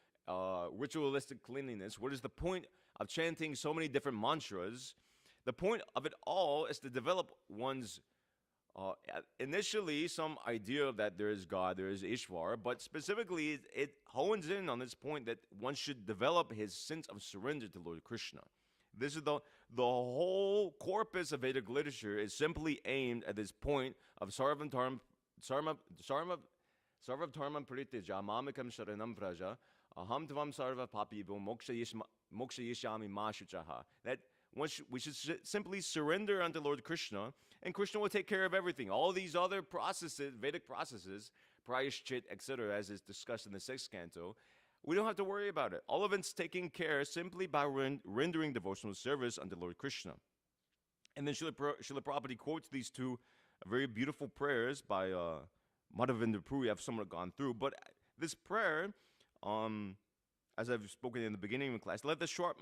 ritualistic cleanliness? What is the point of chanting so many different mantras? The point of it all is to develop one's, initially, some idea that there is God, there is Ishvar, but specifically, it hones in on this point that one should develop his sense of surrender to Lord Krishna. This is the whole corpus of Vedic literature is simply aimed at this point of sarvam dharmam pritija mamikam sharanam praja aham tvam sarva papivo moksha yishami ma shuchaha. That we should simply surrender unto Lord Krishna, and Krishna will take care of everything. All these other processes, Vedic processes, prayashchit, etc., as is discussed in the 6th canto, we don't have to worry about it. All of it's taken care simply by rendering devotional service unto Lord Krishna. And then Srila Prabhupada quotes these two very beautiful prayers by Madhavendra Puri. I've somewhat gone through, but this prayer, as I've spoken in the beginning of the class, let the sharp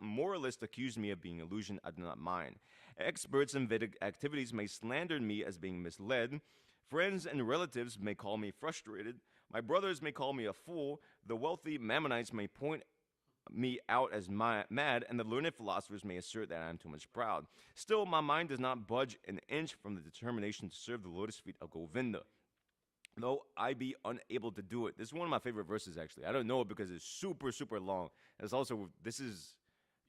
moralist accuse me of being illusion, I do not mind. Experts in Vedic activities may slander me as being misled. Friends and relatives may call me frustrated. My brothers may call me a fool. The wealthy Mammonites may point me out as mad, and the learned philosophers may assert that I am too much proud. Still, my mind does not budge an inch from the determination to serve the lotus feet of Govinda, though I be unable to do it. This is one of my favorite verses, actually. I don't know it because it's super, super long. This is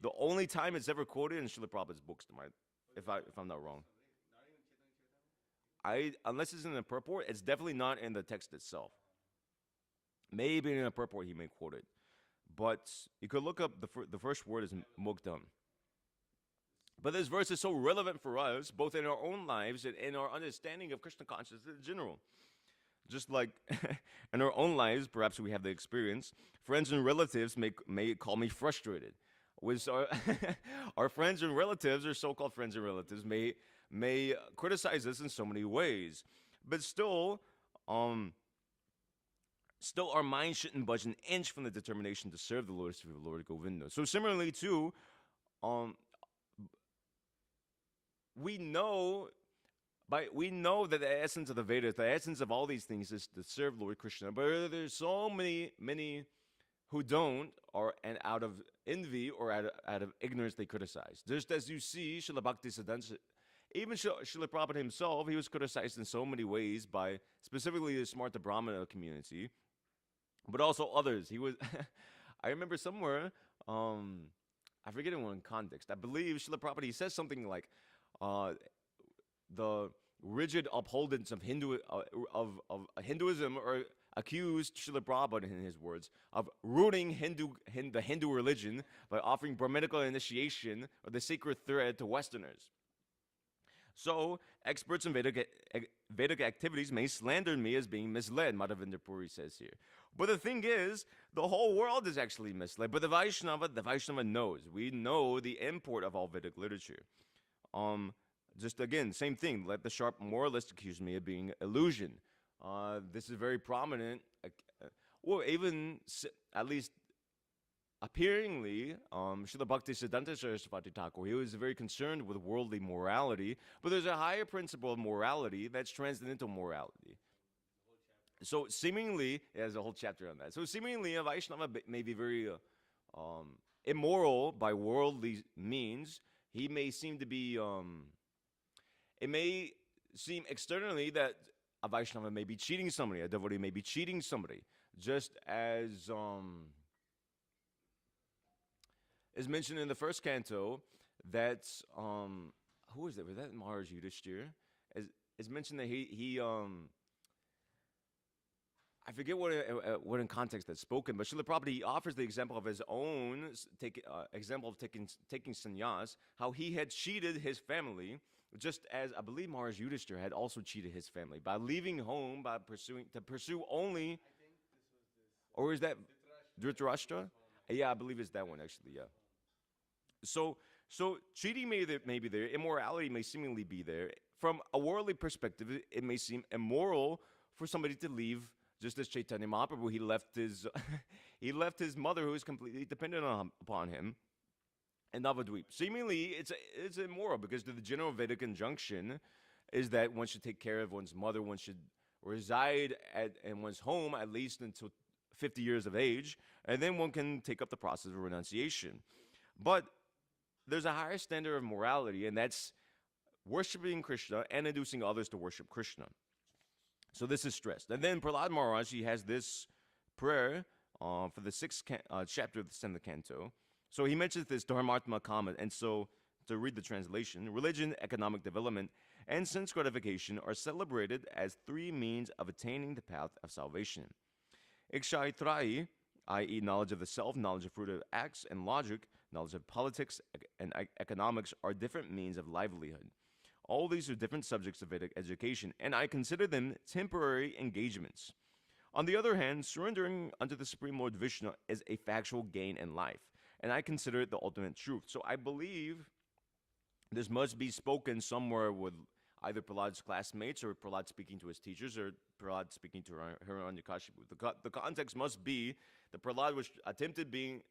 the only time it's ever quoted in Srila Prabhupada's books, if I'm not wrong. Unless it's in the purport, it's definitely not in the text itself. Maybe in a purport he may quote it. But you could look up, the first word is muktam. But this verse is so relevant for us, both in our own lives and in our understanding of Krishna consciousness in general. Just like in our own lives, perhaps we have the experience, friends and relatives may call me frustrated. With our friends and relatives, or so-called friends and relatives, may criticize us in so many ways. But still our mind shouldn't budge an inch from the determination to serve the Lord, Lord Govinda. So similarly too, we know that the essence of the Vedas, the essence of all these things is to serve Lord Krishna. But there's so many who don't, and out of envy or out of ignorance they criticize. Just as you see, Srila Bhaktisiddhanta, even Srila Prabhupada himself, he was criticized in so many ways by specifically the Smarta Brahmana community, but also others. He was, I remember somewhere, I forget in what context, I believe Srila Prabhupada, he says something like, the rigid upholders of Hinduism or accused Srila Prabhupada, in his words, of ruining the Hindu religion by offering Brahminical initiation or the sacred thread to Westerners. So, experts in Vedic activities may slander me as being misled, Madhavendra Puri says here. But the thing is, the whole world is actually misled. But the Vaishnava knows. We know the import of all Vedic literature. Just again, same thing. Let the sharp moralist accuse me of being illusion. This is very prominent. Well, even at least appearingly, Srila Bhaktisiddhanta Saraswati Thakur, he was very concerned with worldly morality, but there's a higher principle of morality that's transcendental morality. So seemingly, there's a whole chapter on that. So seemingly, a Vaishnava may be very immoral by worldly means. He may seem to be, it may seem externally that a Vaishnava may be cheating somebody, a devotee may be cheating somebody, just as is mentioned in the first canto that who is that? Was that Maharaj Yudhishthir? As it's mentioned that he I forget what in context that's spoken, but Srila Prabhupada he offers the example of his own example of taking sannyas, how he had cheated his family, just as I believe Maharaj Yudhishthir had also cheated his family by leaving home by pursue only, or is that Dhritarashtra? Yeah, I believe it's that one actually. Yeah. So so cheating may be there, immorality may seemingly be there. From a worldly perspective, it may seem immoral for somebody to leave, just as Chaitanya Mahaprabhu, he left his he left his mother who is completely dependent upon him in Navadvip. Seemingly, it's immoral because the general Vedic injunction is that one should take care of one's mother, one should reside in one's home at least until 50 years of age, and then one can take up the process of renunciation. But there's a higher standard of morality, and that's worshiping Krishna and inducing others to worship Krishna. So this is stressed. And then Prahlad Maharaj, he has this prayer for the chapter of the 7th canto. So he mentions this Dharmartma Kama. And so to read the translation, religion, economic development, and sense gratification are celebrated as three means of attaining the path of salvation. Ikshai, i.e. knowledge of the self, knowledge of fruit of acts and logic, knowledge of politics and economics are different means of livelihood. All these are different subjects of Vedic education, and I consider them temporary engagements. On the other hand, surrendering unto the Supreme Lord Vishnu is a factual gain in life, and I consider it the ultimate truth. So I believe this must be spoken somewhere with either Prahlad's classmates or Prahlad speaking to his teachers or Prahlad speaking to Hiranyakashipu. The context must be that Prahlad was attempted being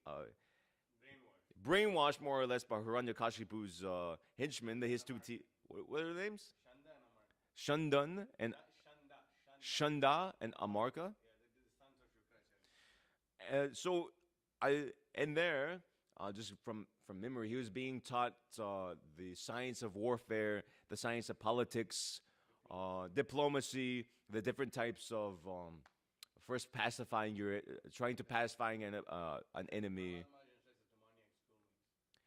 brainwashed more or less by Hiranyakashipu's henchmen, his two what are their names? Shandan and Shanda and Amarka. So I and there, just from memory, he was being taught the science of warfare, the science of politics, diplomacy, the different types of first pacifying trying to pacifying an enemy.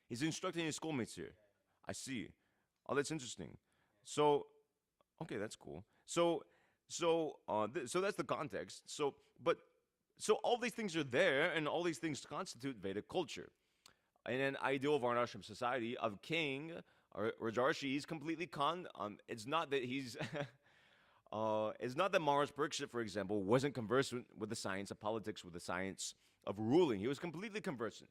He's instructing his schoolmates here. I see. Oh, that's interesting. So, okay, that's cool. So that's the context. So all these things are there, and all these things constitute Vedic culture. In an ideal Varnashram society of king or Rajarshi, he's completely it's not that he's it's not that Maharaj Parikshit, for example, wasn't conversant with the science of politics, with the science of ruling. He was completely conversant.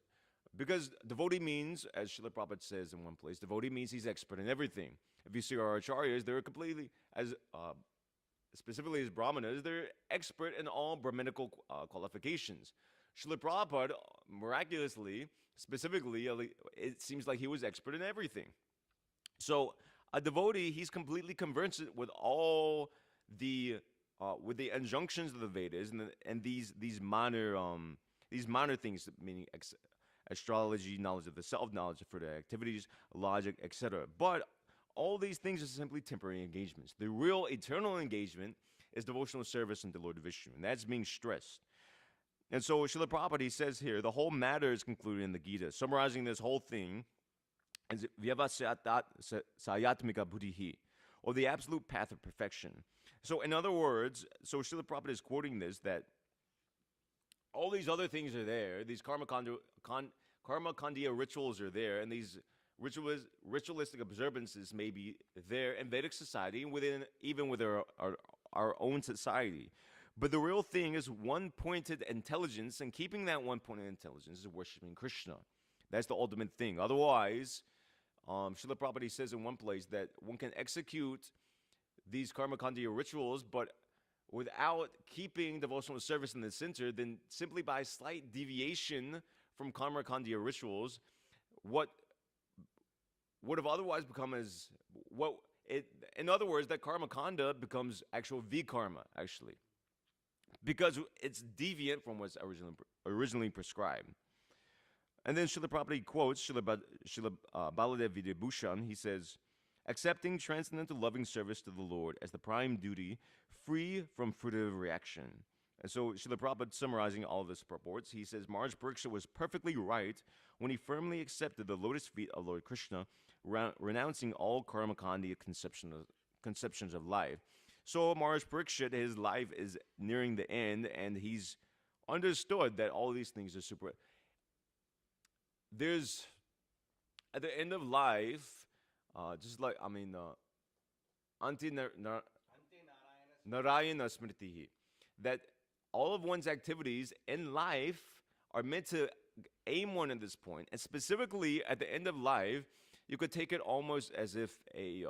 Because devotee means, as Srila Prabhupada says in one place, devotee means he's expert in everything. If you see our acharyas, they're completely, specifically as brahmanas, they're expert in all brahminical qualifications. Srila Prabhupada, miraculously, specifically, it seems like he was expert in everything. So a devotee, he's completely conversant with all the injunctions of the Vedas and these minor things, meaning astrology, knowledge of the self, knowledge of further activities, logic, etc. But all these things are simply temporary engagements. The real eternal engagement is devotional service unto Lord Vishnu, and that's being stressed. And so Srila Prabhupada says here, the whole matter is concluded in the Gita. Summarizing this whole thing is Vyavasayatmika buddhihi, or the absolute path of perfection. So in other words, so Srila Prabhupada is quoting this, that all these other things are there. These karma kandiya rituals are there, and these ritualistic observances may be there in Vedic society, even with our own society. But the real thing is one-pointed intelligence, and keeping that one-pointed intelligence is worshiping Krishna. That's the ultimate thing. Otherwise, Srila Prabhupada says in one place that one can execute these karma kandiya rituals, but without keeping devotional service in the center, then simply by slight deviation from karma kandiya rituals, what would have otherwise become in other words, that karma kanda becomes actual vikarma, actually, because it's deviant from what's originally prescribed. And then Srila Prabhupada quotes Srila Baladev Vidyabhushan. He says, accepting transcendental loving service to the Lord as the prime duty, free from fruitive reaction. And so Srila Prabhupada summarizing all of this purports, he says Maharaj Pariksha was perfectly right when he firmly accepted the lotus feet of Lord Krishna, renouncing all karmakandi conceptions of life. So Maharaj Parikshit, his life is nearing the end, and he's understood that all these things are super. There's at the end of life, just like Anti Narayana Smritihi, that all of one's activities in life are meant to aim one at this point, and specifically at the end of life, you could take it almost as if a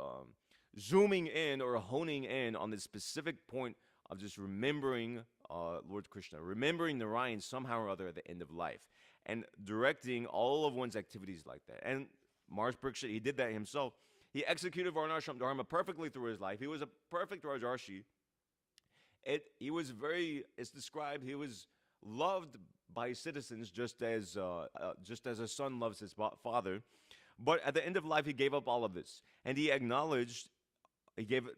zooming in or honing in on the specific point of just remembering Lord Krishna, remembering Narayan somehow or other at the end of life, and directing all of one's activities like that. And Maharaj Parikshit, he did that himself. He executed Varnashram Dharma perfectly through his life. He was a perfect Rajarshi. It's described, he was loved by citizens just as a son loves his father. But at the end of life, he gave up all of this. And he acknowledged,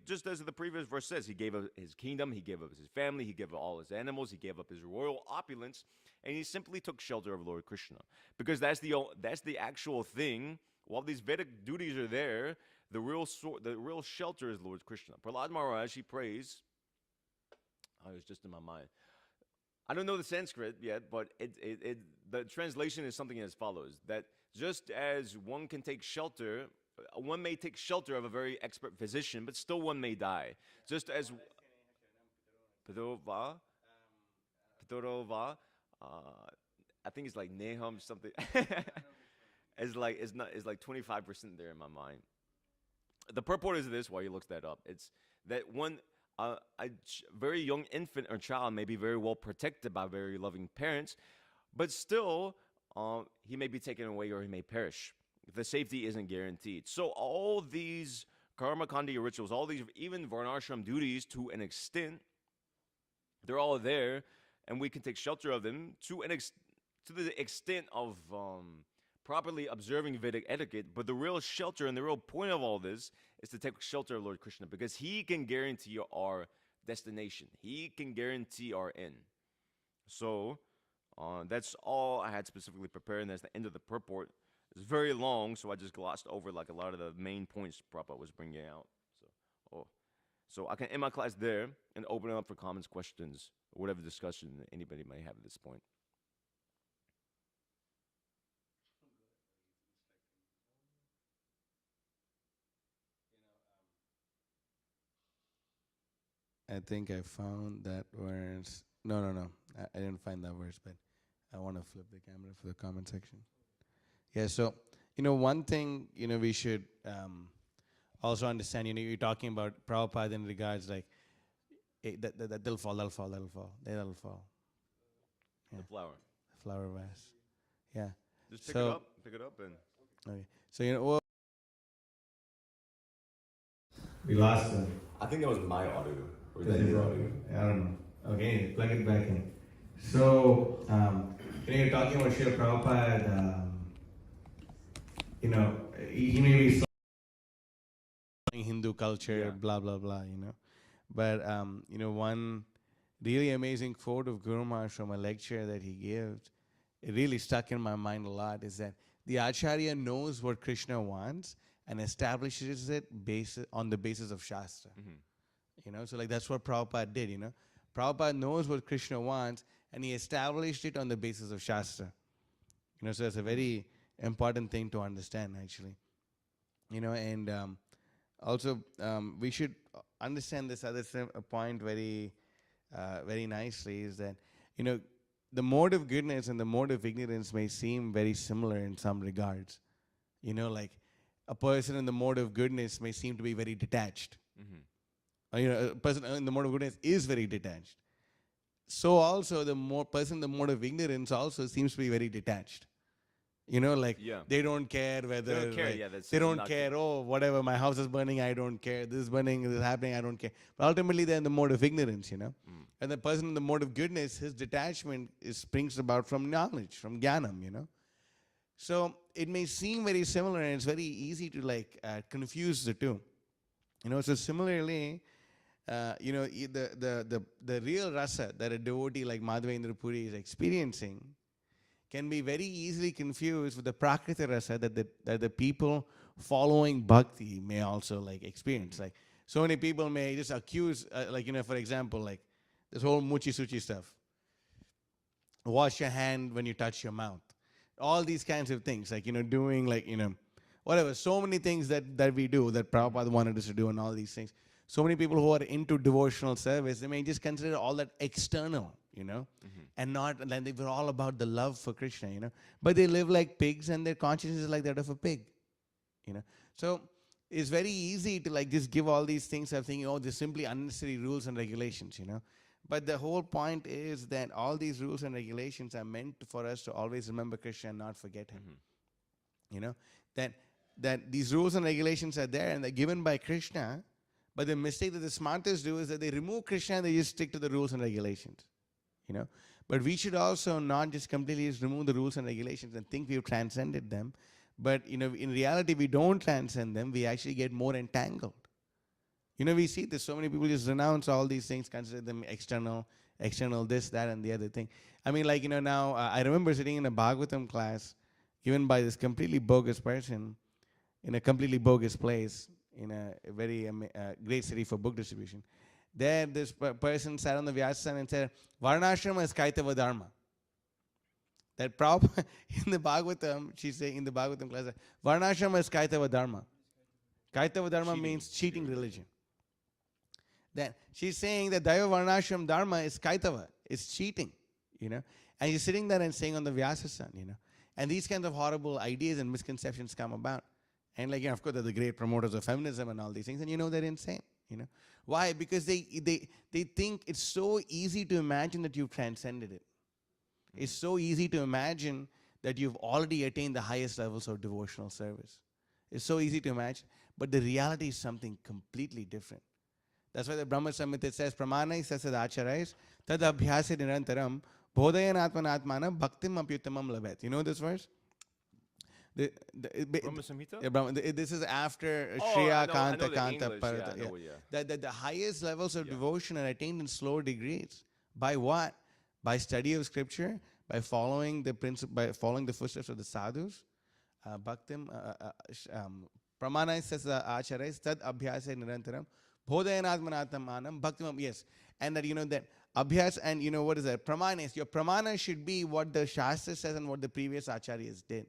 just as the previous verse says, he gave up his kingdom, he gave up his family, he gave up all his animals, he gave up his royal opulence, and he simply took shelter of Lord Krishna. Because that's the actual thing. While these Vedic duties are there, the real shelter is Lord Krishna. Prahlad Maharaj, he prays. Oh, it was just in my mind. I don't know the Sanskrit yet, but the translation is something as follows: that just as one may take shelter of a very expert physician, but still one may die. Just as Pedova, I think it's like Nahum something. It's like 25% there in my mind. The purport is this: while he looks that up, it's that a very young infant or child may be very well protected by very loving parents, but still he may be taken away or he may perish. The safety isn't guaranteed. So all these karma kandi rituals, all these even varnashram duties, to an extent, they're all there, and we can take shelter of them to the extent of properly observing Vedic etiquette. But the real shelter and the real point of all this is to take shelter of Lord Krishna, because he can guarantee our destination. He can guarantee our end. So that's all I had specifically prepared, and that's the end of the purport. It's very long, so I just glossed over like a lot of the main points Prabhupada was bringing out. So I can end my class there and open it up for comments, questions, or whatever discussion anybody may have at this point. I think I found that verse. No. I didn't find that verse, but I want to flip the camera for the comment section. Yeah, so, one thing, we should also understand, you're talking about Prabhupada in regards like, that they'll fall. Yeah. The flower. Flower vase. Yeah. Just pick it up, and Okay. So, we lost them. I think that was my audio. Or that your audio? I don't know. Okay, plug it back in. So, you're talking about Srila Prabhupada, he may be Hindu culture, blah, blah, blah, But, one really amazing quote of Guru Maharaj from a lecture that he gave, it really stuck in my mind a lot, is that the Acharya knows what Krishna wants and establishes it on the basis of Shastra. Mm-hmm. So like that's what Prabhupada did, Prabhupada knows what Krishna wants and he established it on the basis of Shastra. So that's a very important thing to understand, actually. And also we should understand this other point very, very nicely, is that, the mode of goodness and the mode of ignorance may seem very similar in some regards. Like a person in the mode of goodness may seem to be very detached. Mm-hmm. A person in the mode of goodness is very detached. So also the person in the mode of ignorance also seems to be very detached. They don't care whether... They don't care, they don't care, oh, whatever, my house is burning, I don't care. This is burning, this is happening, I don't care. But ultimately they're in the mode of ignorance, Mm. And the person in the mode of goodness, his detachment springs about from knowledge, from jnanam, So it may seem very similar, and it's very easy to like confuse the two. So similarly, the real rasa that a devotee like Madhavendra Puri is experiencing can be very easily confused with the prakriti rasa that the people following bhakti may also like experience. Like so many people may just accuse, for example, like this whole muchi suchi stuff. Wash your hand when you touch your mouth. All these kinds of things, like doing like whatever. So many things that we do that Prabhupada wanted us to do, and all these things. So many people who are into devotional service, they may just consider all that external, and not, and they were all about the love for Krishna. But they live like pigs, and their conscience is like that of a pig, So it's very easy to like just give all these things of thinking, oh, they're simply unnecessary rules and regulations. But the whole point is that all these rules and regulations are meant for us to always remember Krishna and not forget him. That these rules and regulations are there and they're given by Krishna, but the mistake that the smartest do is that they remove Krishna and they just stick to the rules and regulations. But we should also not just completely just remove the rules and regulations and think we've transcended them. But in reality, we don't transcend them. We actually get more entangled. We see this. So many people just renounce all these things, consider them external, this, that, and the other thing. I mean, now I remember sitting in a Bhagavatam class given by this completely bogus person in a completely bogus place in a very great city for book distribution. There, this person sat on the Vyasasana and said, Varnashrama is Kaitava Dharma. That Prabhupada in the Bhagavatam, she's saying in the Bhagavatam class, Varnashrama is Kaitava Dharma. Kaitava Dharma means cheating religion. That she's saying that Daiva Varnashram Dharma is Kaitava, is cheating, And you're sitting there and saying on the Vyasasana, And these kinds of horrible ideas and misconceptions come about. And of course, they're the great promoters of feminism and all these things, and they're insane, Why? Because they think it's so easy to imagine that you've transcended it. It's so easy to imagine that you've already attained the highest levels of devotional service. It's so easy to imagine. But the reality is something completely different. That's why the Brahma Samhita says, Pramanai sasad acharais, tad abhyase nirantaram, bodhayan atmanatmanam, bhaktim apyuttamam labet. You know this verse? Brahma Samhita? This is after Oh, Shriya I Kanta know the Kanta English. Parata. Yeah, I know, yeah. That the highest levels of devotion are attained in slower degrees. By what? By study of scripture, by following the principle, by following the footsteps of the sadhus. Bhaktim Pramanai sasad acharais, tad abhyase nirantaram, bodhayanatmanatmanam, bhaktim. Yes. And that that abhyas, and what is that? Pramanas. Your pramana should be what the Shastra says and what the previous acharyas did.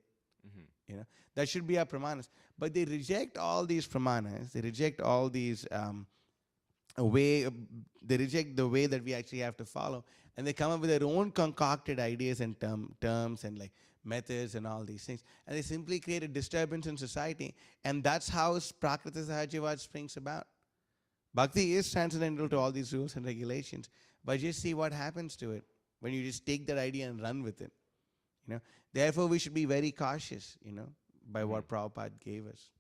That should be our pramanas. But they reject all these pramanas. They reject all these they reject the way that we actually have to follow, and they come up with their own concocted ideas and terms and like methods and all these things, and they simply create a disturbance in society. And that's how Prakriti Sahajivad springs about. Bhakti is transcendental to all these rules and regulations, but just see what happens to it when you just take that idea and run with it. Therefore, we should be very cautious, by what Prabhupada gave us.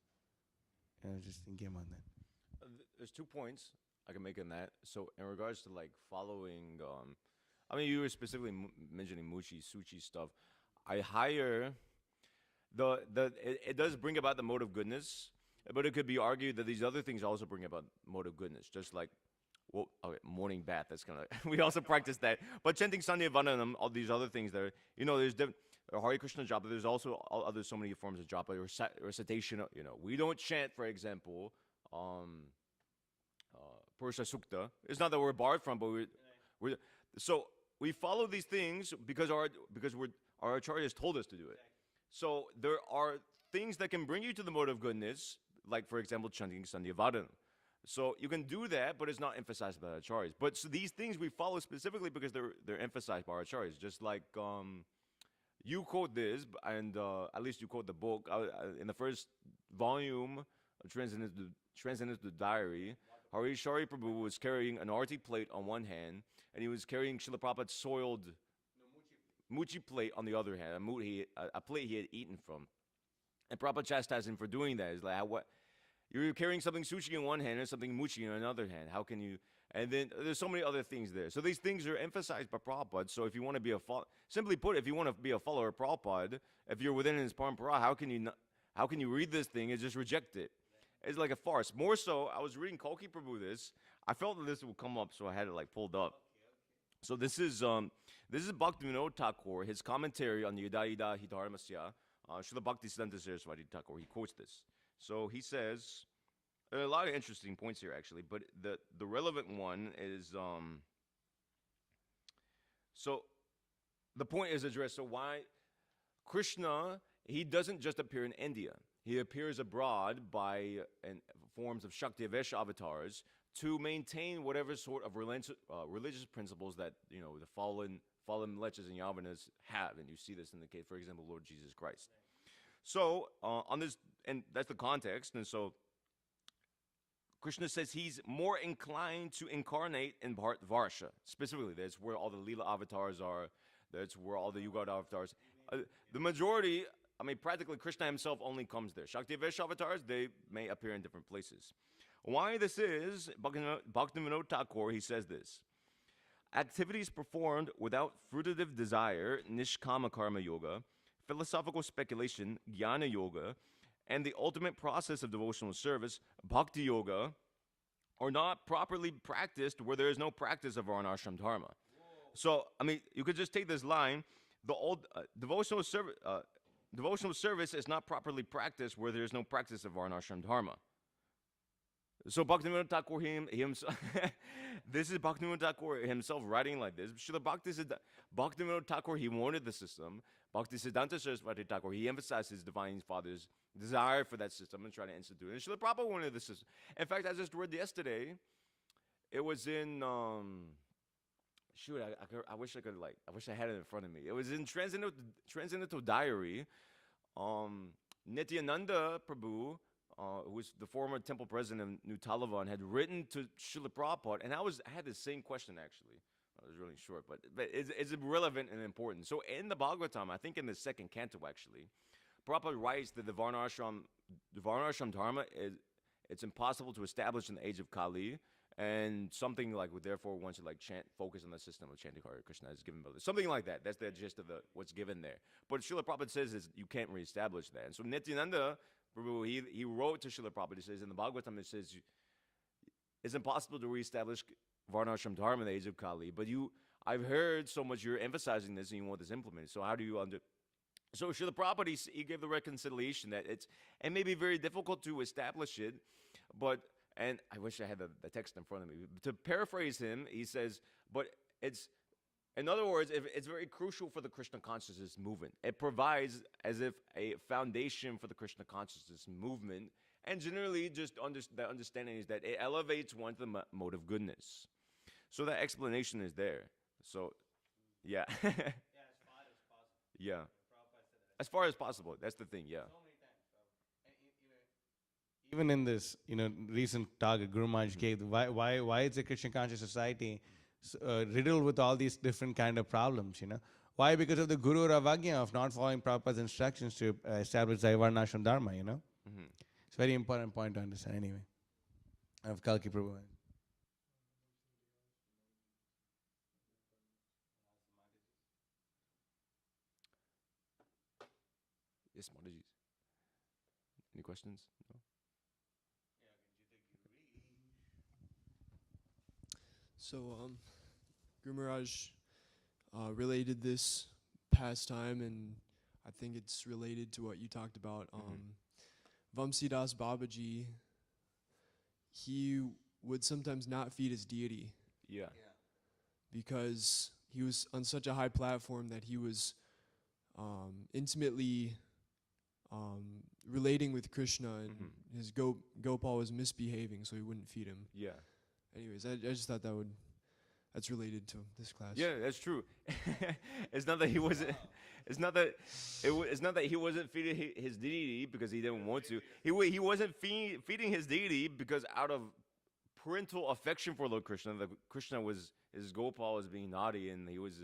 I was just thinking on that. There's 2 points I can make on that. So in regards to like following, I mean, you were specifically mentioning Muchi Suchi stuff. I hire it does bring about the mode of goodness, but it could be argued that these other things also bring about mode of goodness, just like morning bath. That's kind of we also practice that. But chanting Sandhya Vandanam, all these other things there, there's Hare Krishna japa. There's also other so many forms of japa, recitation. We don't chant, for example, Purusha Sukta. It's not that we're barred from, but we're so we follow these things because our acharyas told us to do it. So there are things that can bring you to the mode of goodness, like for example chanting Sandhya Vandanam. So you can do that, but it's not emphasized by acharyas. But so these things we follow specifically because they're emphasized by our acharyas. Just like you quote this, and at least you quote the book in the first volume of Transcendental Diary. Harishari Prabhu was carrying an arti plate on one hand, and he was carrying Srila Prabhupada's soiled muchi plate on the other hand, a plate he had eaten from. And Prabhupada chastised him for doing that. He's like, what? You're carrying something sushi in one hand and something muchi in another hand. How can you? And then there's so many other things there. So these things are emphasized by Prabhupada. So if you want to be simply put, if you want to be a follower of Prabhupada, if you're within his parampara, how can you read this thing and just reject it? It's like a farce. More so, I was reading Kalki Prabhu this. I felt that this would come up, so I had it like pulled up. So this is Bhaktivinoda Thakur, his commentary on the Yada Yada Hidharmasya, Srila Bhaktisiddhanta Saraswati Thakur. He quotes this. So he says, there are a lot of interesting points here actually, but the relevant one is so the point is addressed. So why Krishna, he doesn't just appear in India. He appears abroad by forms of Shakti Avesh avatars to maintain whatever sort of religious principles that the fallen lechas and yavanas have, and you see this in the case, for example, Lord Jesus Christ. So on this, and that's the context, and so Krishna says he's more inclined to incarnate in Varsha. Specifically, that's where all the Leela avatars are. That's where all the Yuga avatars. The majority, I mean, practically Krishna himself only comes there. Shakti Vesh avatars, they may appear in different places. Why this is, Bhaktivinoda Thakur, he says this. Activities performed without fruitative desire, Nishkama Karma Yoga, philosophical speculation, Jnana Yoga, and the ultimate process of devotional service, Bhakti Yoga, are not properly practiced where there is no practice of Varnashram Dharma. So, I mean, you could just take this line, the old devotional service is not properly practiced where there is no practice of Varnashram Dharma. So Bhaktivinoda Thakur himself, this is Bhaktivinoda Thakur himself writing like this. Bhaktivinoda Thakur, he wanted the system. Bhaktisiddhanta Saraswati Thakur, he emphasized his Divine Father's desire for that system and tried to institute it. And Srila Prabhupada wanted the system. In fact, I just read yesterday, it was in, I wish I had it in front of me. It was in Transcendental Diary. Nityananda Prabhu, who was the former temple president of New Talavan, had written to Srila Prabhupada, and I had the same question actually. It was really short, but it's relevant and important. So in the Bhagavatam, I think in the second canto actually, Prabhupada writes that the Varnashram Dharma it's impossible to establish in the age of Kali, and something like therefore one should like focus on the system of chanting Hare Krishna is given by this. Something like that. That's the gist of what's given there. But Srila Prabhupada says is you can't reestablish that. And so Nityananda Prabhu, he wrote to Srila Prabhupada, he says in the Bhagavatam, it says it's impossible to reestablish Varnashram Dharma in the age of Kali, but I've heard so much you're emphasizing this and you want this implemented. So how do you So Srila Prabhupada, he gave the reconciliation that it may be very difficult to establish it, and I wish I had the text in front of me. To paraphrase him, he says, but in other words, it's very crucial for the Krishna consciousness movement. It provides as if a foundation for the Krishna consciousness movement, and generally just the understanding is that it elevates one to the mode of goodness. So that explanation is there. So, yeah. Yeah, as far as possible. Yeah. Prabhupada said that. As far as possible. That's the thing, yeah. So many times, Prabhupada. Even in this, recent talk that Guru Maharaj gave, why is the Christian conscious society riddled with all these different kind of problems, Why? Because of the Guru Ravagya of not following Prabhupada's instructions to establish Varnashram Dharma, Mm-hmm. It's a very important point to understand anyway. Of Kalki Prabhu. Yes, Mataji. Any questions? No? So, Guru Maharaj related this pastime, and I think it's related to what you talked about. Vamsidas Babaji, he would sometimes not feed his deity. Yeah. Because he was on such a high platform that he was intimately relating with Krishna, and his Gopal was misbehaving, so he wouldn't feed him. Yeah. Anyways, I just thought that's related to this class. Yeah, that's true. It's not that he wasn't. It's not that he wasn't feeding his deity because he didn't want to. He wasn't feeding his deity because out of parental affection for Lord Krishna. His Gopal was being naughty, and he was.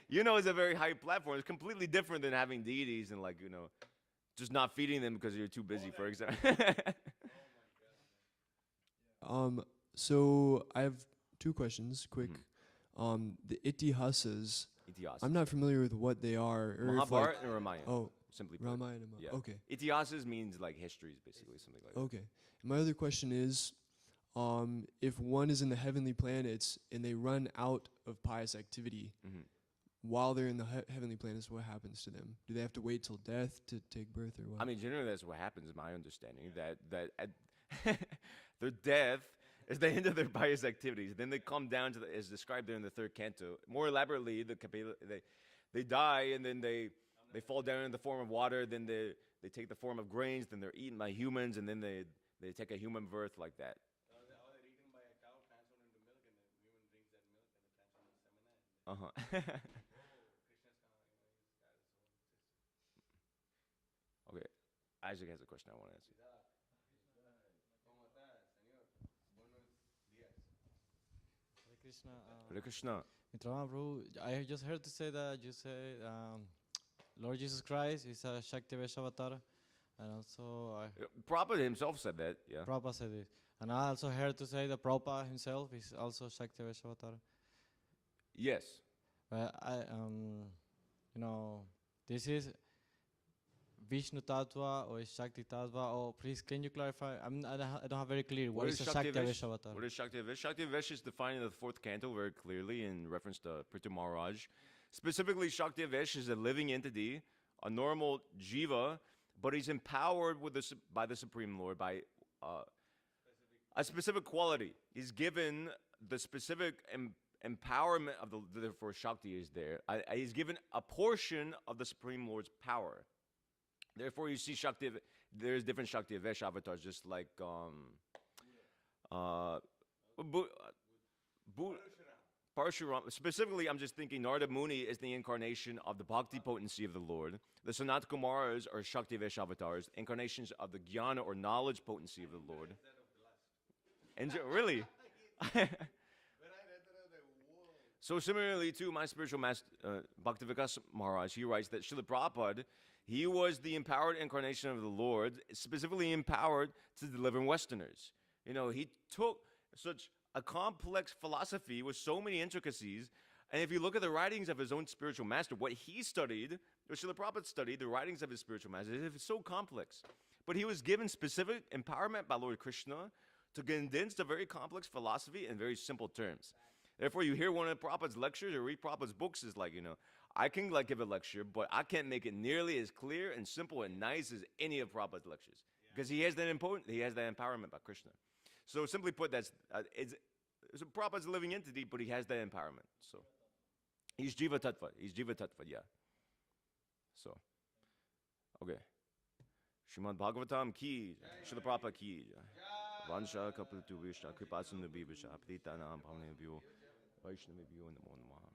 It's a very high platform. It's completely different than having deities and just not feeding them because you're too busy, for example. So I have two questions, quick. Mhm. The itihasas, Itihasas. I'm not familiar with what they are. Or if, like, Mahabharata and Ramayana. oh, Simply put. Ramayana. Yeah. Okay. Itihasas means like histories, basically, something like that. Okay. My other question is, if one is in the heavenly planets and they run out of pious activity Mhm. while they're in the heavenly planets, what happens to them? Do they have to wait till death to take birth, or what? I mean, generally that's what happens. In my understanding that at their death is the end of their pious activities. Then they come down to as described there in the third canto. More elaborately, they die and then they fall down in the form of water. Then they take the form of grains. Then they're eaten by humans, and then they take a human birth like that. Uh-huh. Okay. Isaac has a question I want to ask you. Hare Krishna. Hare Krishna. Mitravan, Prabhu, I just heard to say that you say Lord Jesus Christ is a Shakti Avatar, and also Prabhupada himself said that, yeah. Prabhupada said it. And I also heard to say that Prabhupada himself is also Shakti Avatar. Yes. But this is Vishnu Tattva or Shakti Tattva. Or please, can you clarify? I don't have very clear what is a Shakti Avatar. What is Shakti Avesh? Shakti Avesh is defined in the fourth canto very clearly in reference to Prithu Maharaj. Specifically, Shakti Avesh is a living entity, a normal jiva, but he's empowered by the Supreme Lord by a specific quality. He's given the specific empowerment of therefore Shakti is there. He's given a portion of the Supreme Lord's power. Therefore, you see Shakti. There's different Shakti Avesh avatars, just like Parshuram. Specifically, I'm just thinking Narada Muni is the incarnation of the bhakti potency of the Lord. The Sanat Kumaras are Shakti Avesh avatars, incarnations of the jnana or knowledge potency of the Lord. And really? So similarly to my spiritual master, Bhaktivikas Maharaj, he writes that Srila Prabhupada, he was the empowered incarnation of the Lord, specifically empowered to deliver Westerners. You know, he took such a complex philosophy with so many intricacies, and if you look at the writings of his own spiritual master, what he studied, what Srila Prabhupada studied, the writings of his spiritual master, it's so complex. But he was given specific empowerment by Lord Krishna to condense a very complex philosophy in very simple terms. Therefore, you hear one of Prabhupada's lectures or read Prabhupada's books is like, I can give a lecture, but I can't make it nearly as clear and simple and nice as any of Prabhupada's lectures. Because he has that empowerment by Krishna. So simply put, so Prabhupada's a living entity, but he has that empowerment. So he's Jiva Tattva. Yeah. So, okay. Srimad Bhagavatam ki, Srila Prabhupada ki. Vansha kapil tu vishna, kripasun nabi visha, aptita naam bhavne vyo, Vaishnava vyo namo namaha.